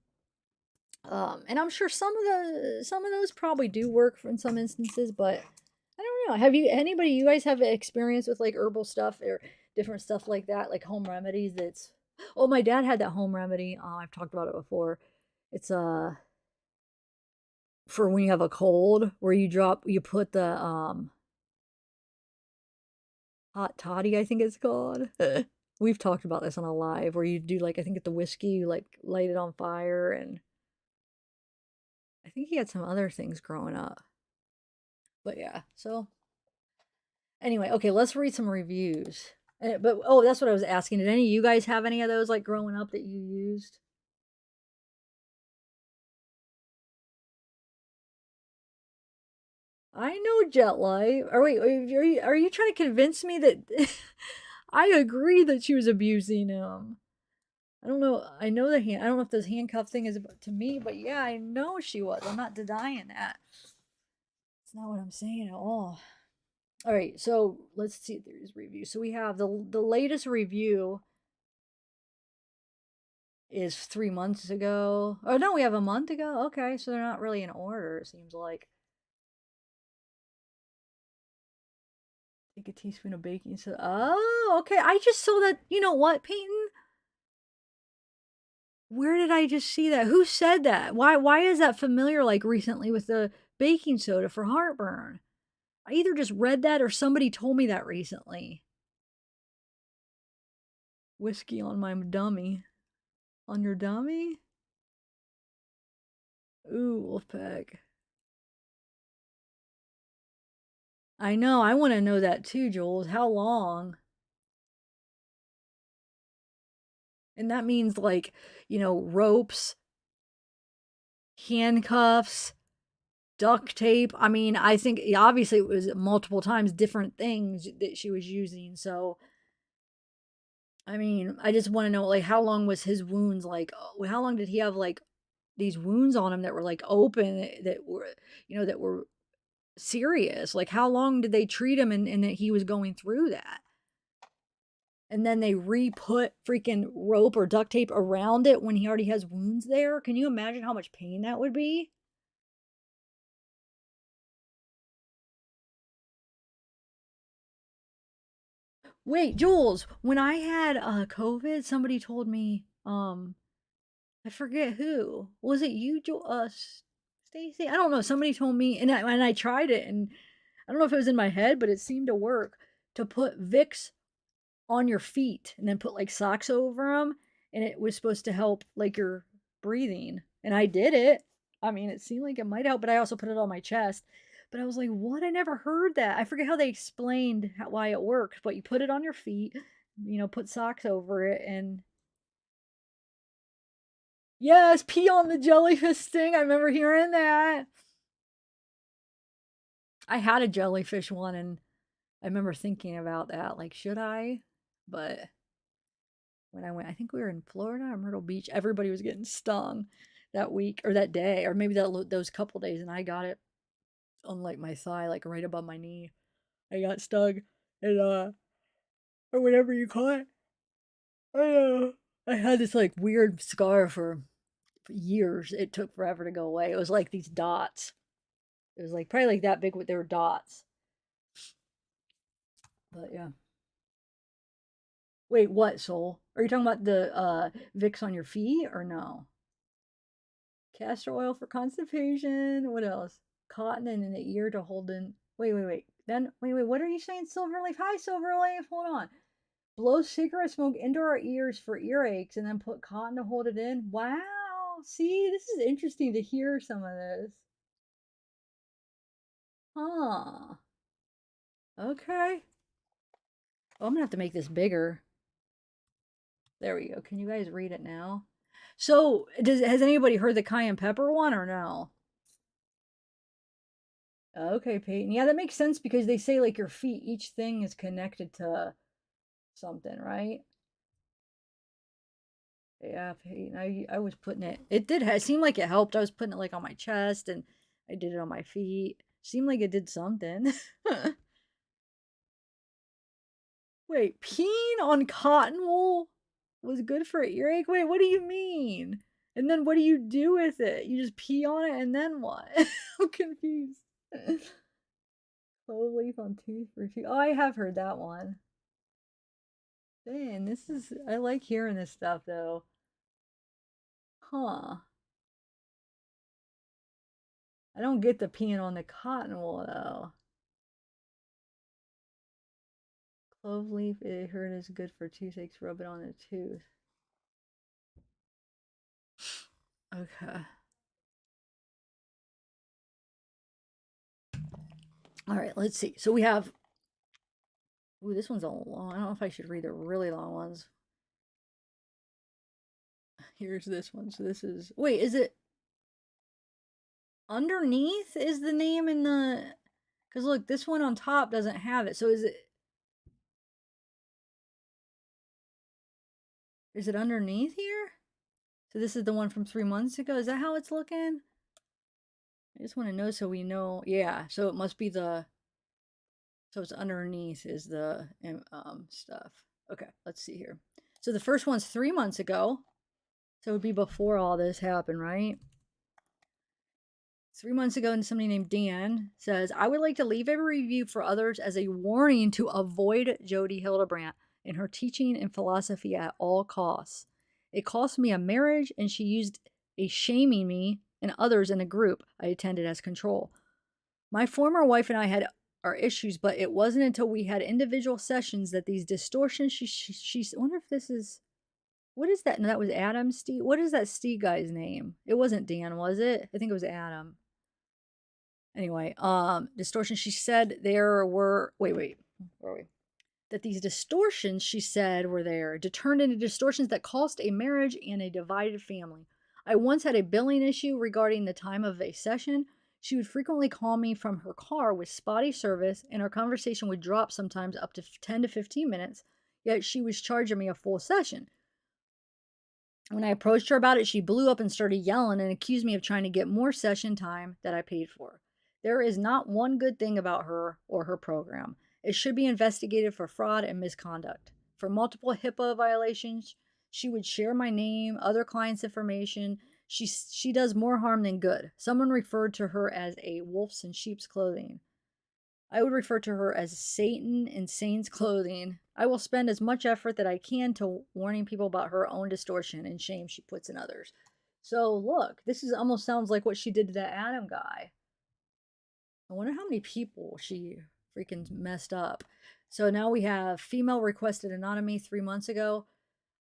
I'm sure some of those probably do work in some instances, but I don't know. Have you guys have experience with like herbal stuff or different stuff like that, like home remedies that's oh, my dad had that home remedy. I've talked about it before. It's for when you have a cold where you put the hot toddy, I think it's called. We've talked about this on a live where you do like I think at the whiskey, you like light it on fire, and I think he had some other things growing up. But yeah, so anyway, okay, let's read some reviews. But oh, that's what I was asking. Did any of you guys have any of those like growing up that you used? I know Jet Life. Or wait, are you trying to convince me that I agree that she was abusing him? I don't know. I know I don't know if this handcuff thing is to me, but yeah, I know she was. I'm not denying that. It's not what I'm saying at all. All right, so let's see these reviews. So we have the latest review is 3 months ago. Oh no, we have a month ago. Okay, so they're not really in order. It seems like take a teaspoon of baking soda. Oh, okay. I just saw that. You know what, Peyton? Where did I just see that? Who said that? Why is that familiar? Like recently with the baking soda for heartburn. I either just read that or somebody told me that recently. Whiskey on my dummy. On your dummy? Ooh, Wolfpack. I know. I want to know that too, Jules. How long? And that means like, you know, ropes, handcuffs, duct tape. I mean, I think obviously it was multiple times different things that she was using. So, I mean, I just want to know like how long was his wounds like? How long did he have like these wounds on him that were like open that were, you know, that were serious? Like how long did they treat him and that he was going through that? And then they re-put freaking rope or duct tape around it when he already has wounds there. Can you imagine how much pain that would be? Wait, Jules, when I had COVID, somebody told me, I forget who. Was it you, Stacy? I don't know. Somebody told me, and I tried it, and I don't know if it was in my head, but it seemed to work to put Vicks on your feet and then put like socks over them, and it was supposed to help like your breathing. And I did it. I mean, it seemed like it might help, but I also put it on my chest. But I was like, what? I never heard that. I forget how they explained why it worked, but you put it on your feet, you know, put socks over it, and yes, pee on the jellyfish sting. I remember hearing that. I had a jellyfish one, and I remember thinking about that, like, should I? But when I went, I think we were in Florida or Myrtle Beach, everybody was getting stung that week or that day, or maybe those couple days, and I got it on like my thigh, like right above my knee. I got stung, and or whatever you call it. I had this like weird scar for years. It took forever to go away. It was like these dots. It was like probably like that big, but they were dots. But yeah. Wait, what, Soul? Are you talking about the Vicks on your feet or no? Castor oil for constipation. What else? Cotton in the ear to hold in. Wait. Then wait. What are you saying, Silverleaf? Hi, Silverleaf. Hold on. Blow cigarette smoke into our ears for earaches and then put cotton to hold it in. Wow. See, this is interesting to hear some of this. Huh. Okay. Oh, I'm gonna have to make this bigger. There we go. Can you guys read it now? So, has anybody heard the cayenne pepper one or no? Okay, Peyton. Yeah, that makes sense because they say like your feet, each thing is connected to something, right? Yeah, Peyton. I was putting it. It did. It seemed like it helped. I was putting it like on my chest, and I did it on my feet. Seemed like it did something. Wait, peeing on cotton wool was good for earache? Wait, what do you mean? And then what do you do with it? You just pee on it and then what? I'm confused. Clove leaf on tooth for tooth. Oh, I have heard that one. Dang, I like hearing this stuff though. Huh. I don't get the peeing on the cotton wool though. Clove leaf, it heard is good for toothaches. Rub it on the tooth. Okay. All right, let's see. So we have. Ooh, this one's a long. I don't know if I should read the really long ones. Here's this one. So this is. Wait, is it underneath? Is the name in the? Because look, this one on top doesn't have it. So is it? Is it underneath here? So this is the one from 3 months ago. Is that how it's looking? I just want to know so we know. Yeah. So it must be the. So it's underneath is the stuff. Okay, let's see here. So the first one's 3 months ago. So it would be before all this happened, right? 3 months ago, and somebody named Dan says, I would like to leave a review for others as a warning to avoid Jodi Hildebrandt in her teaching and philosophy at all costs. It cost me a marriage, and she used a shaming me and others in a group I attended as control. My former wife and I had our issues, but it wasn't until we had individual sessions that these distortions, she I wonder if this is, what is that? No, that was Adam Steve. What is that Steve guy's name? It wasn't Dan, was it? I think it was Adam. Anyway, distortion. She said there were. Wait, where are we? That these distortions, she said, were there, turned into distortions that cost a marriage and a divided family. I once had a billing issue regarding the time of a session. She would frequently call me from her car with spotty service, and our conversation would drop sometimes up to 10 to 15 minutes, yet she was charging me a full session. When I approached her about it, she blew up and started yelling and accused me of trying to get more session time that I paid for. There is not one good thing about her or her program. It should be investigated for fraud and misconduct. For multiple HIPAA violations, she would share my name, other clients' information. She does more harm than good. Someone referred to her as a wolf's in sheep's clothing. I would refer to her as Satan in saint's clothing. I will spend as much effort that I can to warning people about her own distortion and shame she puts in others. So look, this is almost sounds like what she did to that Adam guy. I wonder how many people she freaking messed up. So now we have female requested anonymity 3 months ago.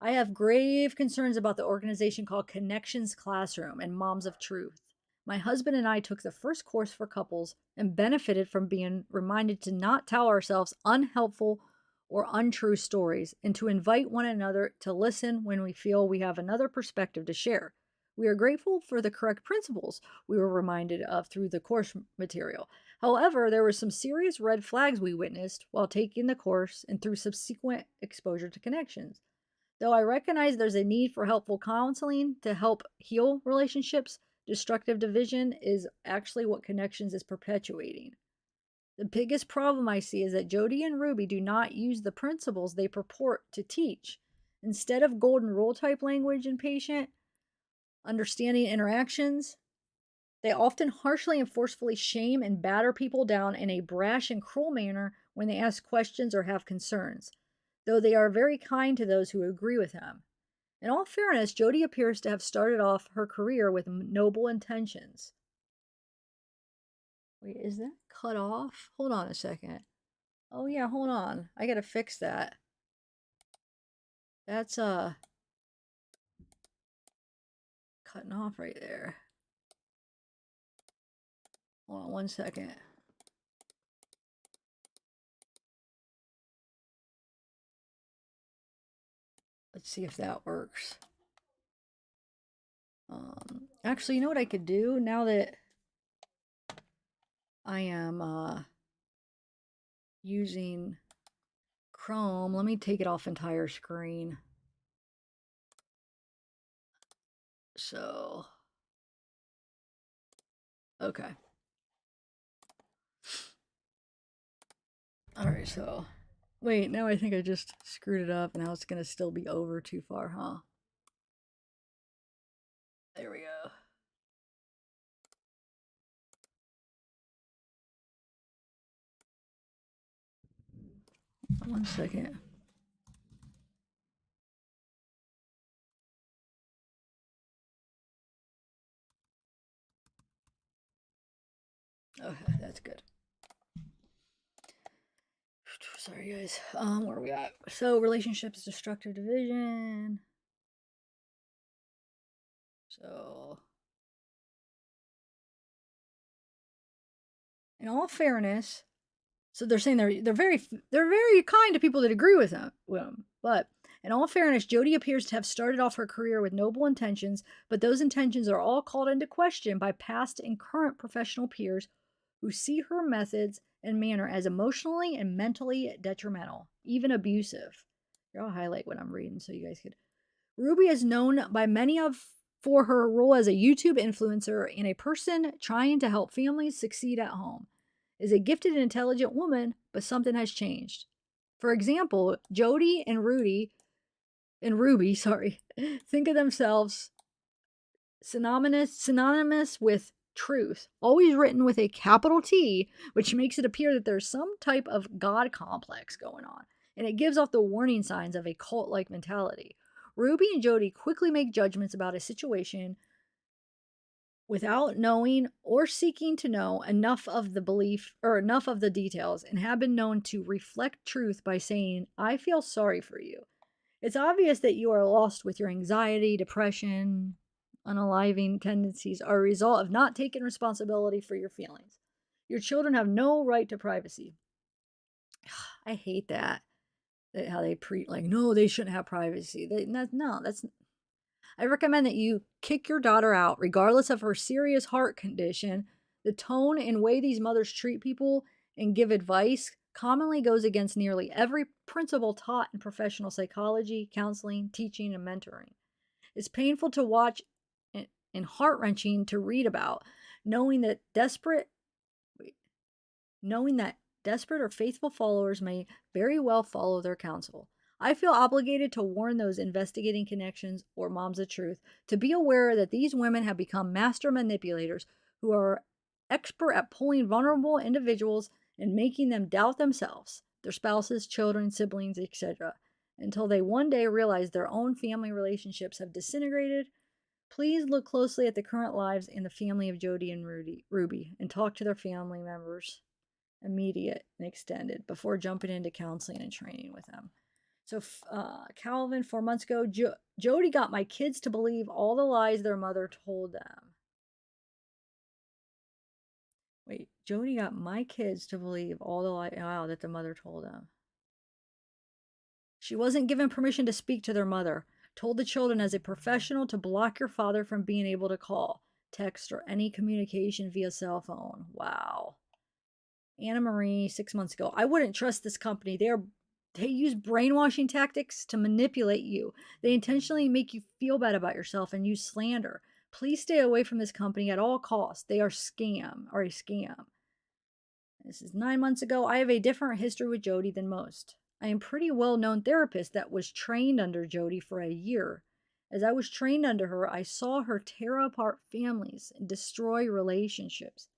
I have grave concerns about the organization called Connections Classroom and Moms of Truth. My husband and I took the first course for couples and benefited from being reminded to not tell ourselves unhelpful or untrue stories and to invite one another to listen when we feel we have another perspective to share. We are grateful for the correct principles we were reminded of through the course material. However, there were some serious red flags we witnessed while taking the course and through subsequent exposure to connections. Though I recognize there's a need for helpful counseling to help heal relationships, destructive division is actually what connections is perpetuating. The biggest problem I see is that Jody and Ruby do not use the principles they purport to teach. Instead of golden rule type language and patient understanding interactions, they often harshly and forcefully shame and batter people down in a brash and cruel manner when they ask questions or have concerns, though they are very kind to those who agree with them. In all fairness, Jody appears to have started off her career with noble intentions. Wait, is that cut off? Hold on a second. Oh yeah, hold on. I gotta fix that. That's cutting off right there. Hold on 1 second. Let's see if that works. Actually, you know what I could do now that I am using Chrome? Let me take it off entire screen. So, okay. All right, so wait, now I think I just screwed it up. Now it's gonna still be over too far, huh? There we go. One second. Okay, that's good. Sorry, guys. Where are we at? So, relationships, destructive division. So, in all fairness, so they're saying they're very kind to people that agree with them. But in all fairness, Jody appears to have started off her career with noble intentions, but those intentions are all called into question by past and current professional peers who see her methods and manner as emotionally and mentally detrimental, even abusive. Here, I'll highlight what I'm reading so you guys could. Ruby is known by many for her role as a YouTube influencer and a person trying to help families succeed at home. Is a gifted and intelligent woman, but something has changed. For example, Jody and Ruby, think of themselves synonymous with truth, always written with a capital T, which makes it appear that there's some type of God complex going on, and it gives off the warning signs of a cult-like mentality. Ruby and Jody quickly make judgments about a situation without knowing or seeking to know enough of the belief or enough of the details, and have been known to reflect truth by saying, I feel sorry for you. It's obvious that you are lost with your anxiety, depression, unaliving tendencies are a result of not taking responsibility for your feelings. Your children have no right to privacy. I hate that how they like, no, they shouldn't have privacy. I recommend that you kick your daughter out, regardless of her serious heart condition. The tone and way these mothers treat people and give advice commonly goes against nearly every principle taught in professional psychology, counseling, teaching, and mentoring. It's painful to watch and heart-wrenching to read about, knowing that desperate or faithful followers may very well follow their counsel. I feel obligated to warn those investigating connections or moms of truth to be aware that these women have become master manipulators who are expert at pulling vulnerable individuals and making them doubt themselves, their spouses, children, siblings, etc., until they one day realize their own family relationships have disintegrated. Please look closely at the current lives and the family of Jody and Ruby and talk to their family members, immediate and extended, before jumping into counseling and training with them. So, Calvin, 4 months ago, Jody got my kids to believe all the lies their mother told them. Wait, Jody got my kids to believe all the lies that the mother told them. She wasn't given permission to speak to their mother. Told the children as a professional to block your father from being able to call, text, or any communication via cell phone. Wow. Anna Marie, 6 months ago. I wouldn't trust this company. They use brainwashing tactics to manipulate you. They intentionally make you feel bad about yourself and use slander. Please stay away from this company at all costs. They are a scam. This is 9 months ago. I have a different history with Jody than most. I am a pretty well-known therapist that was trained under Jody for a year. As I was trained under her, I saw her tear apart families and destroy relationships.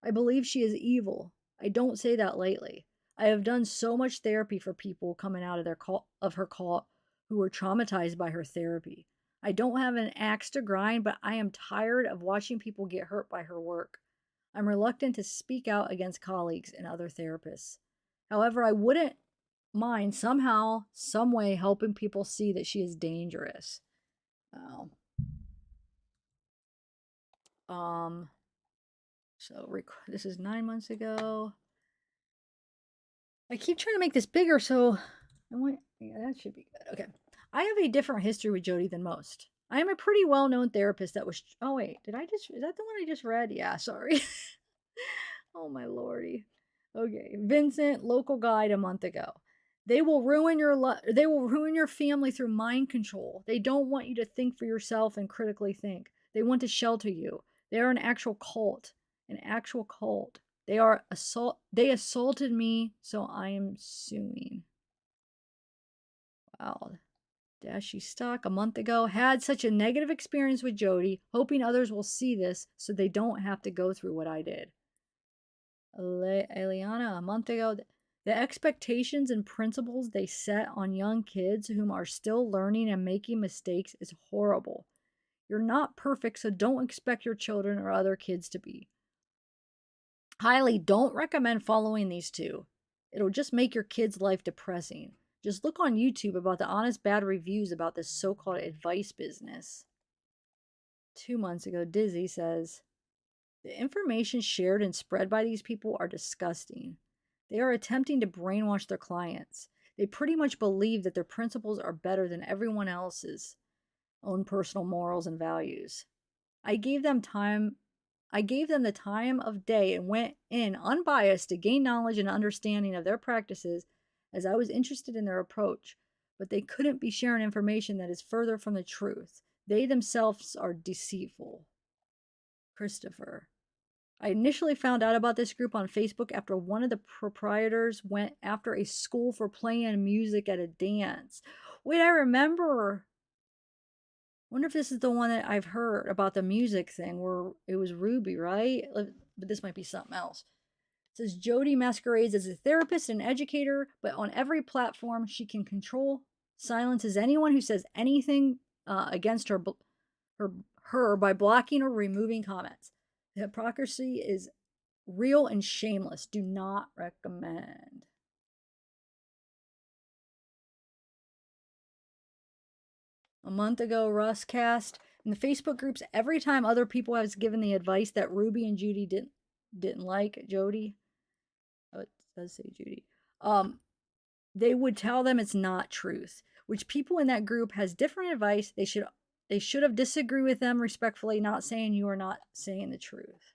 I believe she is evil. I don't say that lightly. I have done so much therapy for people coming out of her cult who were traumatized by her therapy. I don't have an axe to grind, but I am tired of watching people get hurt by her work. I'm reluctant to speak out against colleagues and other therapists. However, I wouldn't mind somehow, some way helping people see that she is dangerous. Oh. So this is 9 months ago. I keep trying to make this bigger, so yeah, that should be good. Okay. I have a different history with Jody than most. I am a pretty well-known therapist that was, oh wait, is that the one I just read? Yeah, sorry. Oh my lordy. Okay. Vincent, local guide a month ago. They will ruin your family through mind control. They don't want you to think for yourself and critically think. They want to shelter you. They are an actual cult. An actual cult. They assaulted me, so I am suing. Wow. Dashy Stock a month ago had such a negative experience with Jody, hoping others will see this so they don't have to go through what I did. Eliana a month ago. The expectations and principles they set on young kids whom are still learning and making mistakes is horrible. You're not perfect, so don't expect your children or other kids to be. Highly don't recommend following these two. It'll just make your kid's life depressing. Just look on YouTube about the honest bad reviews about this so-called advice business. 2 months ago, Dizzy says, the information shared and spread by these people are disgusting. They are attempting to brainwash their clients. They pretty much believe that their principles are better than everyone else's own personal morals and values. I gave them the time of day and went in unbiased to gain knowledge and understanding of their practices as I was interested in their approach, but they couldn't be sharing information that is further from the truth. They themselves are deceitful. Christopher. I initially found out about this group on Facebook after one of the proprietors went after a school for playing music at a dance. Wait, I remember. Wonder if this is the one that I've heard about the music thing where it was Ruby, right? But this might be something else. It says Jody masquerades as a therapist and educator, but on every platform she can control, silences anyone who says anything against her by blocking or removing comments. The hypocrisy is real and shameless. Do not recommend. A month ago, Russ cast in the Facebook groups. Every time other people have given the advice that Ruby and Judy didn't like Jody. Oh, it does say Judy. They would tell them it's not truth. Which people in that group has different advice. They should have disagreed with them respectfully, not saying you are not saying the truth.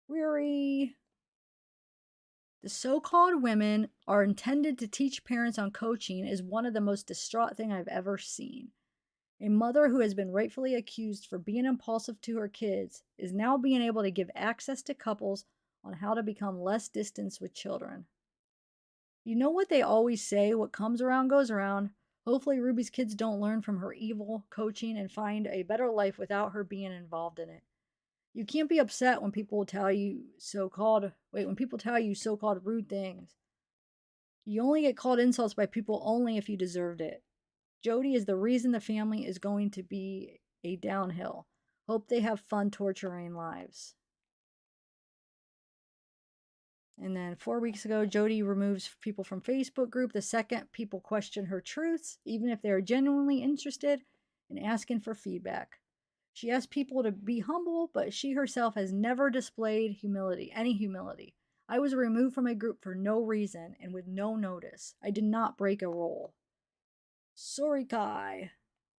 Riri. The so-called women are intended to teach parents on coaching is one of the most distraught thing I've ever seen. A mother who has been rightfully accused for being impulsive to her kids is now being able to give access to couples on how to become less distant with children. You know what they always say, what comes around goes around. Hopefully Ruby's kids don't learn from her evil coaching and find a better life without her being involved in it. You can't be upset when people tell you so-called rude things. You only get called insults by people only if you deserved it. Jody is the reason the family is going to be a downhill. Hope they have fun torturing lives. And then 4 weeks ago, Jody removes people from Facebook group the second people question her truths, even if they are genuinely interested in asking for feedback. She asks people to be humble, but she herself has never displayed any humility. I was removed from a group for no reason and with no notice. I did not break a rule. Sorry, Kai.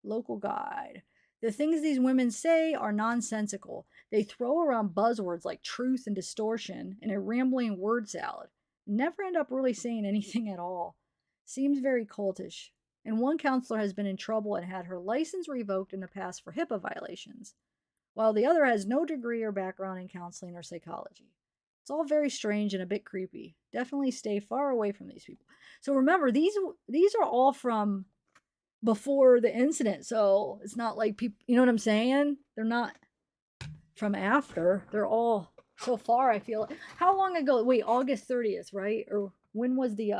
Local guide. The things these women say are nonsensical. They throw around buzzwords like truth and distortion in a rambling word salad, never end up really saying anything at all. Seems very cultish. And one counselor has been in trouble and had her license revoked in the past for HIPAA violations, while the other has no degree or background in counseling or psychology. It's all very strange and a bit creepy. Definitely stay far away from these people. So remember, these are all from before the incident, so it's not like people, you know what I'm saying? They're not from after. They're all so far. I feel. How long ago? Wait, August 30th, right? Or when was the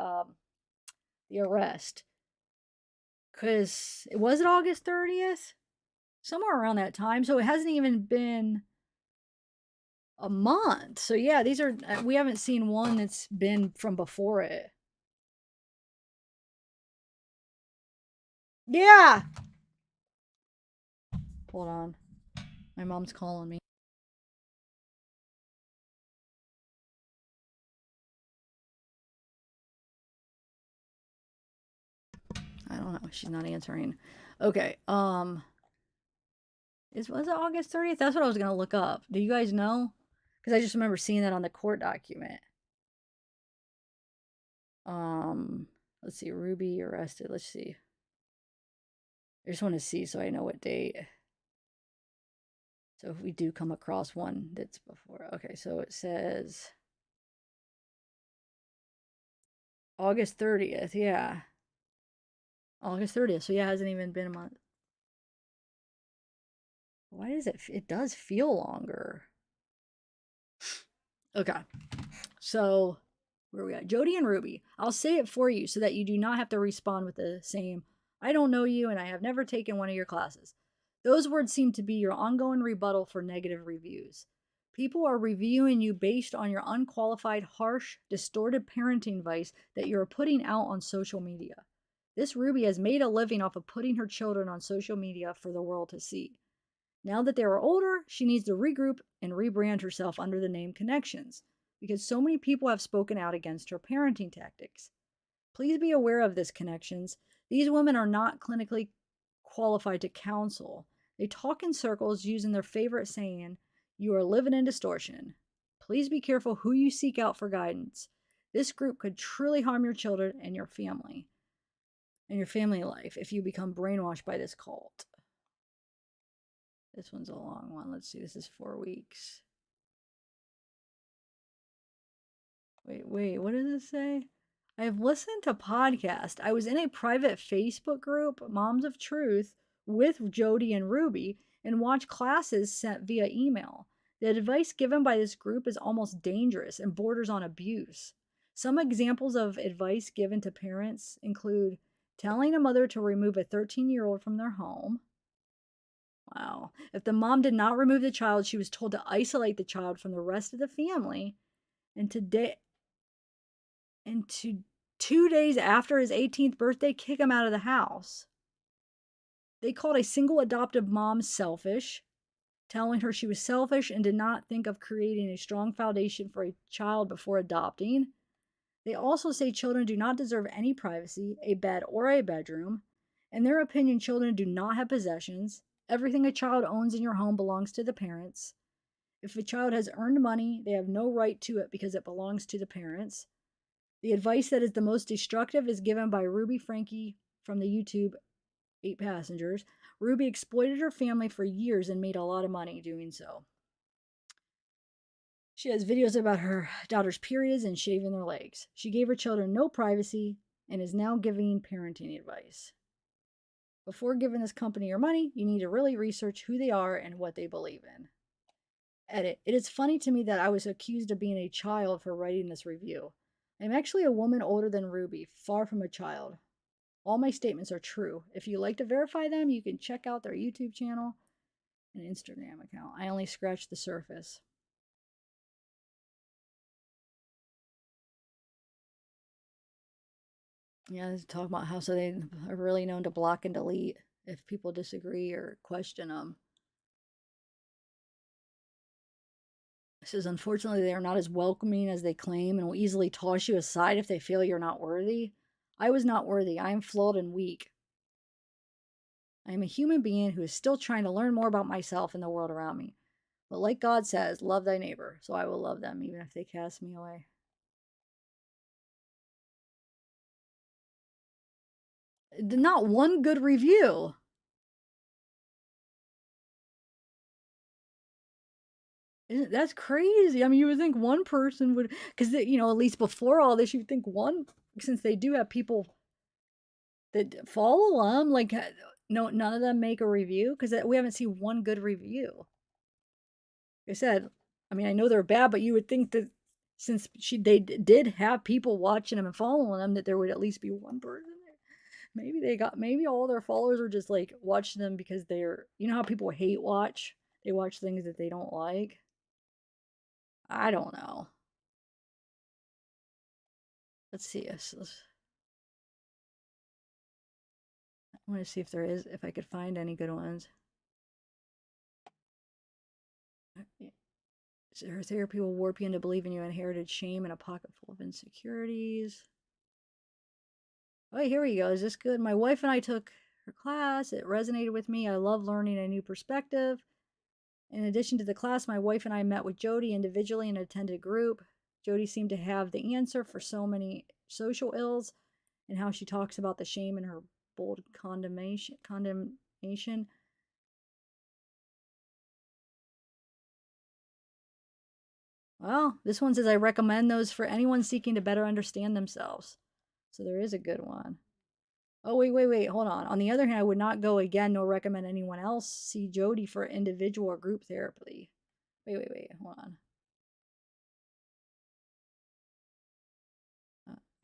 arrest? Because it was it August 30th, somewhere around that time. So it hasn't even been a month. So yeah, these are we haven't seen one that's been from before it. Yeah. Hold on. My mom's calling me. I don't know. She's not answering. Okay. Was it August 30th? That's what I was gonna look up. Do you guys know? Because I just remember seeing that on the court document. Um, let's see. Ruby arrested. Let's see. I just want to see so I know what date. So if we do come across one that's before. Okay, so it says August 30th. Yeah. August 30th. So yeah, it hasn't even been a month. Why does it does feel longer? Okay. So where we at? Jody and Ruby. I'll say it for you so that you do not have to respond with the same I don't know you and I have never taken one of your classes. Those words seem to be your ongoing rebuttal for negative reviews. People are reviewing you based on your unqualified, harsh, distorted parenting advice that you are putting out on social media. This Ruby has made a living off of putting her children on social media for the world to see. Now that they are older, she needs to regroup and rebrand herself under the name Connections, because so many people have spoken out against her parenting tactics. Please be aware of this, Connections. These women are not clinically qualified to counsel. They talk in circles using their favorite saying, "You are living in distortion." Please be careful who you seek out for guidance. This group could truly harm your children and your family life if you become brainwashed by this cult. This one's a long one. Let's see. This is 4 weeks. Wait. What does it say? I have listened to podcast. I was in a private Facebook group, Moms of Truth, with Jody and Ruby, and watched classes sent via email. The advice given by this group is almost dangerous and borders on abuse. Some examples of advice given to parents include telling a mother to remove a 13-year-old from their home. Wow. If the mom did not remove the child, she was told to isolate the child from the rest of the family. And to 2 days after his 18th birthday, kick him out of the house. They called a single adoptive mom selfish, telling her she was selfish and did not think of creating a strong foundation for a child before adopting. They also say children do not deserve any privacy, a bed, or a bedroom. In their opinion, children do not have possessions. Everything a child owns in your home belongs to the parents. If a child has earned money, they have no right to it because it belongs to the parents. The advice that is the most destructive is given by Ruby Franke from the YouTube 8 Passengers. Ruby exploited her family for years and made a lot of money doing so. She has videos about her daughter's periods and shaving their legs. She gave her children no privacy and is now giving parenting advice. Before giving this company your money, you need to really research who they are and what they believe in. Edit. It is funny to me that I was accused of being a child for writing this review. I am actually a woman older than Ruby, far from a child. All my statements are true. If you like to verify them, you can check out their YouTube channel and Instagram account. I only scratched the surface. Yeah, talk about how so they are really known to block and delete if people disagree or question them. It says, unfortunately, they are not as welcoming as they claim and will easily toss you aside if they feel you're not worthy. I was not worthy. I am flawed and weak. I am a human being who is still trying to learn more about myself and the world around me. But like God says, love thy neighbor. So I will love them even if they cast me away. Not one good review. That's crazy. I mean, you would think one person would, because, at least before all this, you'd think one, since they do have people that follow them, like, no, none of them make a review because we haven't seen one good review. Like I said, I mean, I know they're bad, but you would think that since they did have people watching them and following them, that there would at least be one person. Maybe all their followers are just like watching them because they're, how people hate watch? They watch things that they don't like. I don't know. Let's see. I want to see if I could find any good ones. Her therapy will warp you into believing you inherited shame and a pocket full of insecurities. Oh, here we go. Is this good? My wife and I took her class. It resonated with me. I love learning a new perspective. In addition to the class, my wife and I met with Jody individually and attended a group. Jody seemed to have the answer for so many social ills and how she talks about the shame in her bold condemnation. Well, this one says, I recommend those for anyone seeking to better understand themselves. So there is a good one. Oh, wait, hold on. On the other hand, I would not go again nor recommend anyone else see Jody for individual or group therapy. Wait, hold on.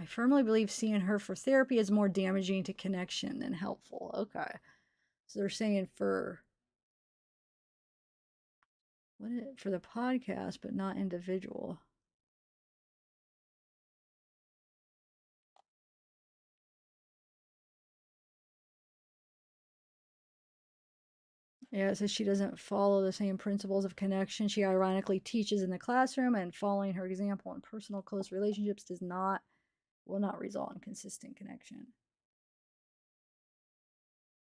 I firmly believe seeing her for therapy is more damaging to connection than helpful. Okay. So they're saying for for the podcast, but not individual. Yeah, it says she doesn't follow the same principles of connection she ironically teaches in the classroom, and following her example in personal close relationships will not result in consistent connection.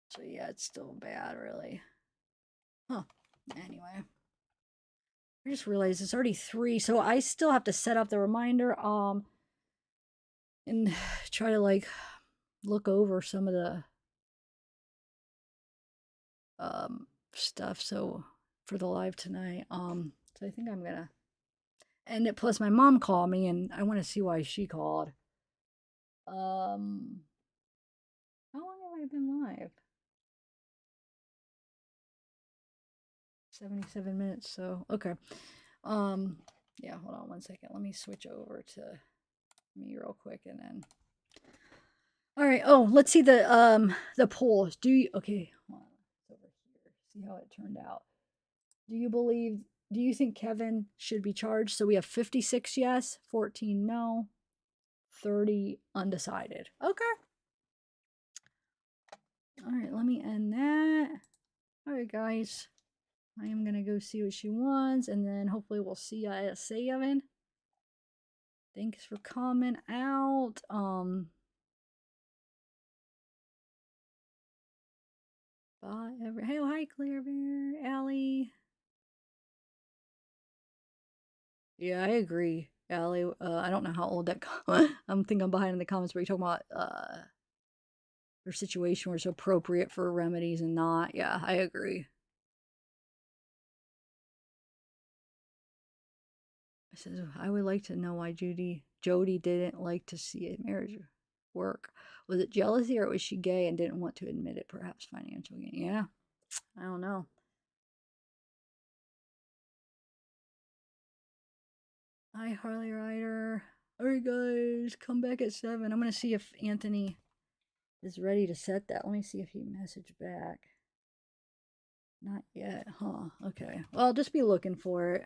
So yeah, it's still bad, really. Huh. Anyway. I just realized it's already 3, so I still have to set up the reminder, and try to like look over some of the stuff so for the live tonight. So I think I'm gonna end it. Plus my mom called me and I want to see why she called. How long have I been live? 77 minutes. So okay. Yeah, hold on one second. Let me switch over to me real quick and then. All right. Oh, let's see the polls. Okay, hold on. It's over here. See how it turned out. Do you think Kevin should be charged? So we have 56 yes, 14 no, 30 undecided. Okay. All right, let me end that. All right, guys. I am going to go see what she wants, and then hopefully we'll see you at 7. Thanks for coming out. Bye. Hey, hi, Claire Bear, Allie. Yeah, I agree, Allie. I don't know how old that. I'm thinking I'm behind in the comments, but you're talking about her situation where it's appropriate for remedies and not. Yeah, I agree. I said, I would like to know why Jody didn't like to see a marriage work. Was it jealousy or was she gay and didn't want to admit it? Perhaps financial gain. Yeah, I don't know. Hi, Harley Ryder. All right, guys, come back at 7. I'm gonna see if Anthony is ready to set that. Let me see if he messaged back. Not yet, huh? Okay. Well, I'll just be looking for it.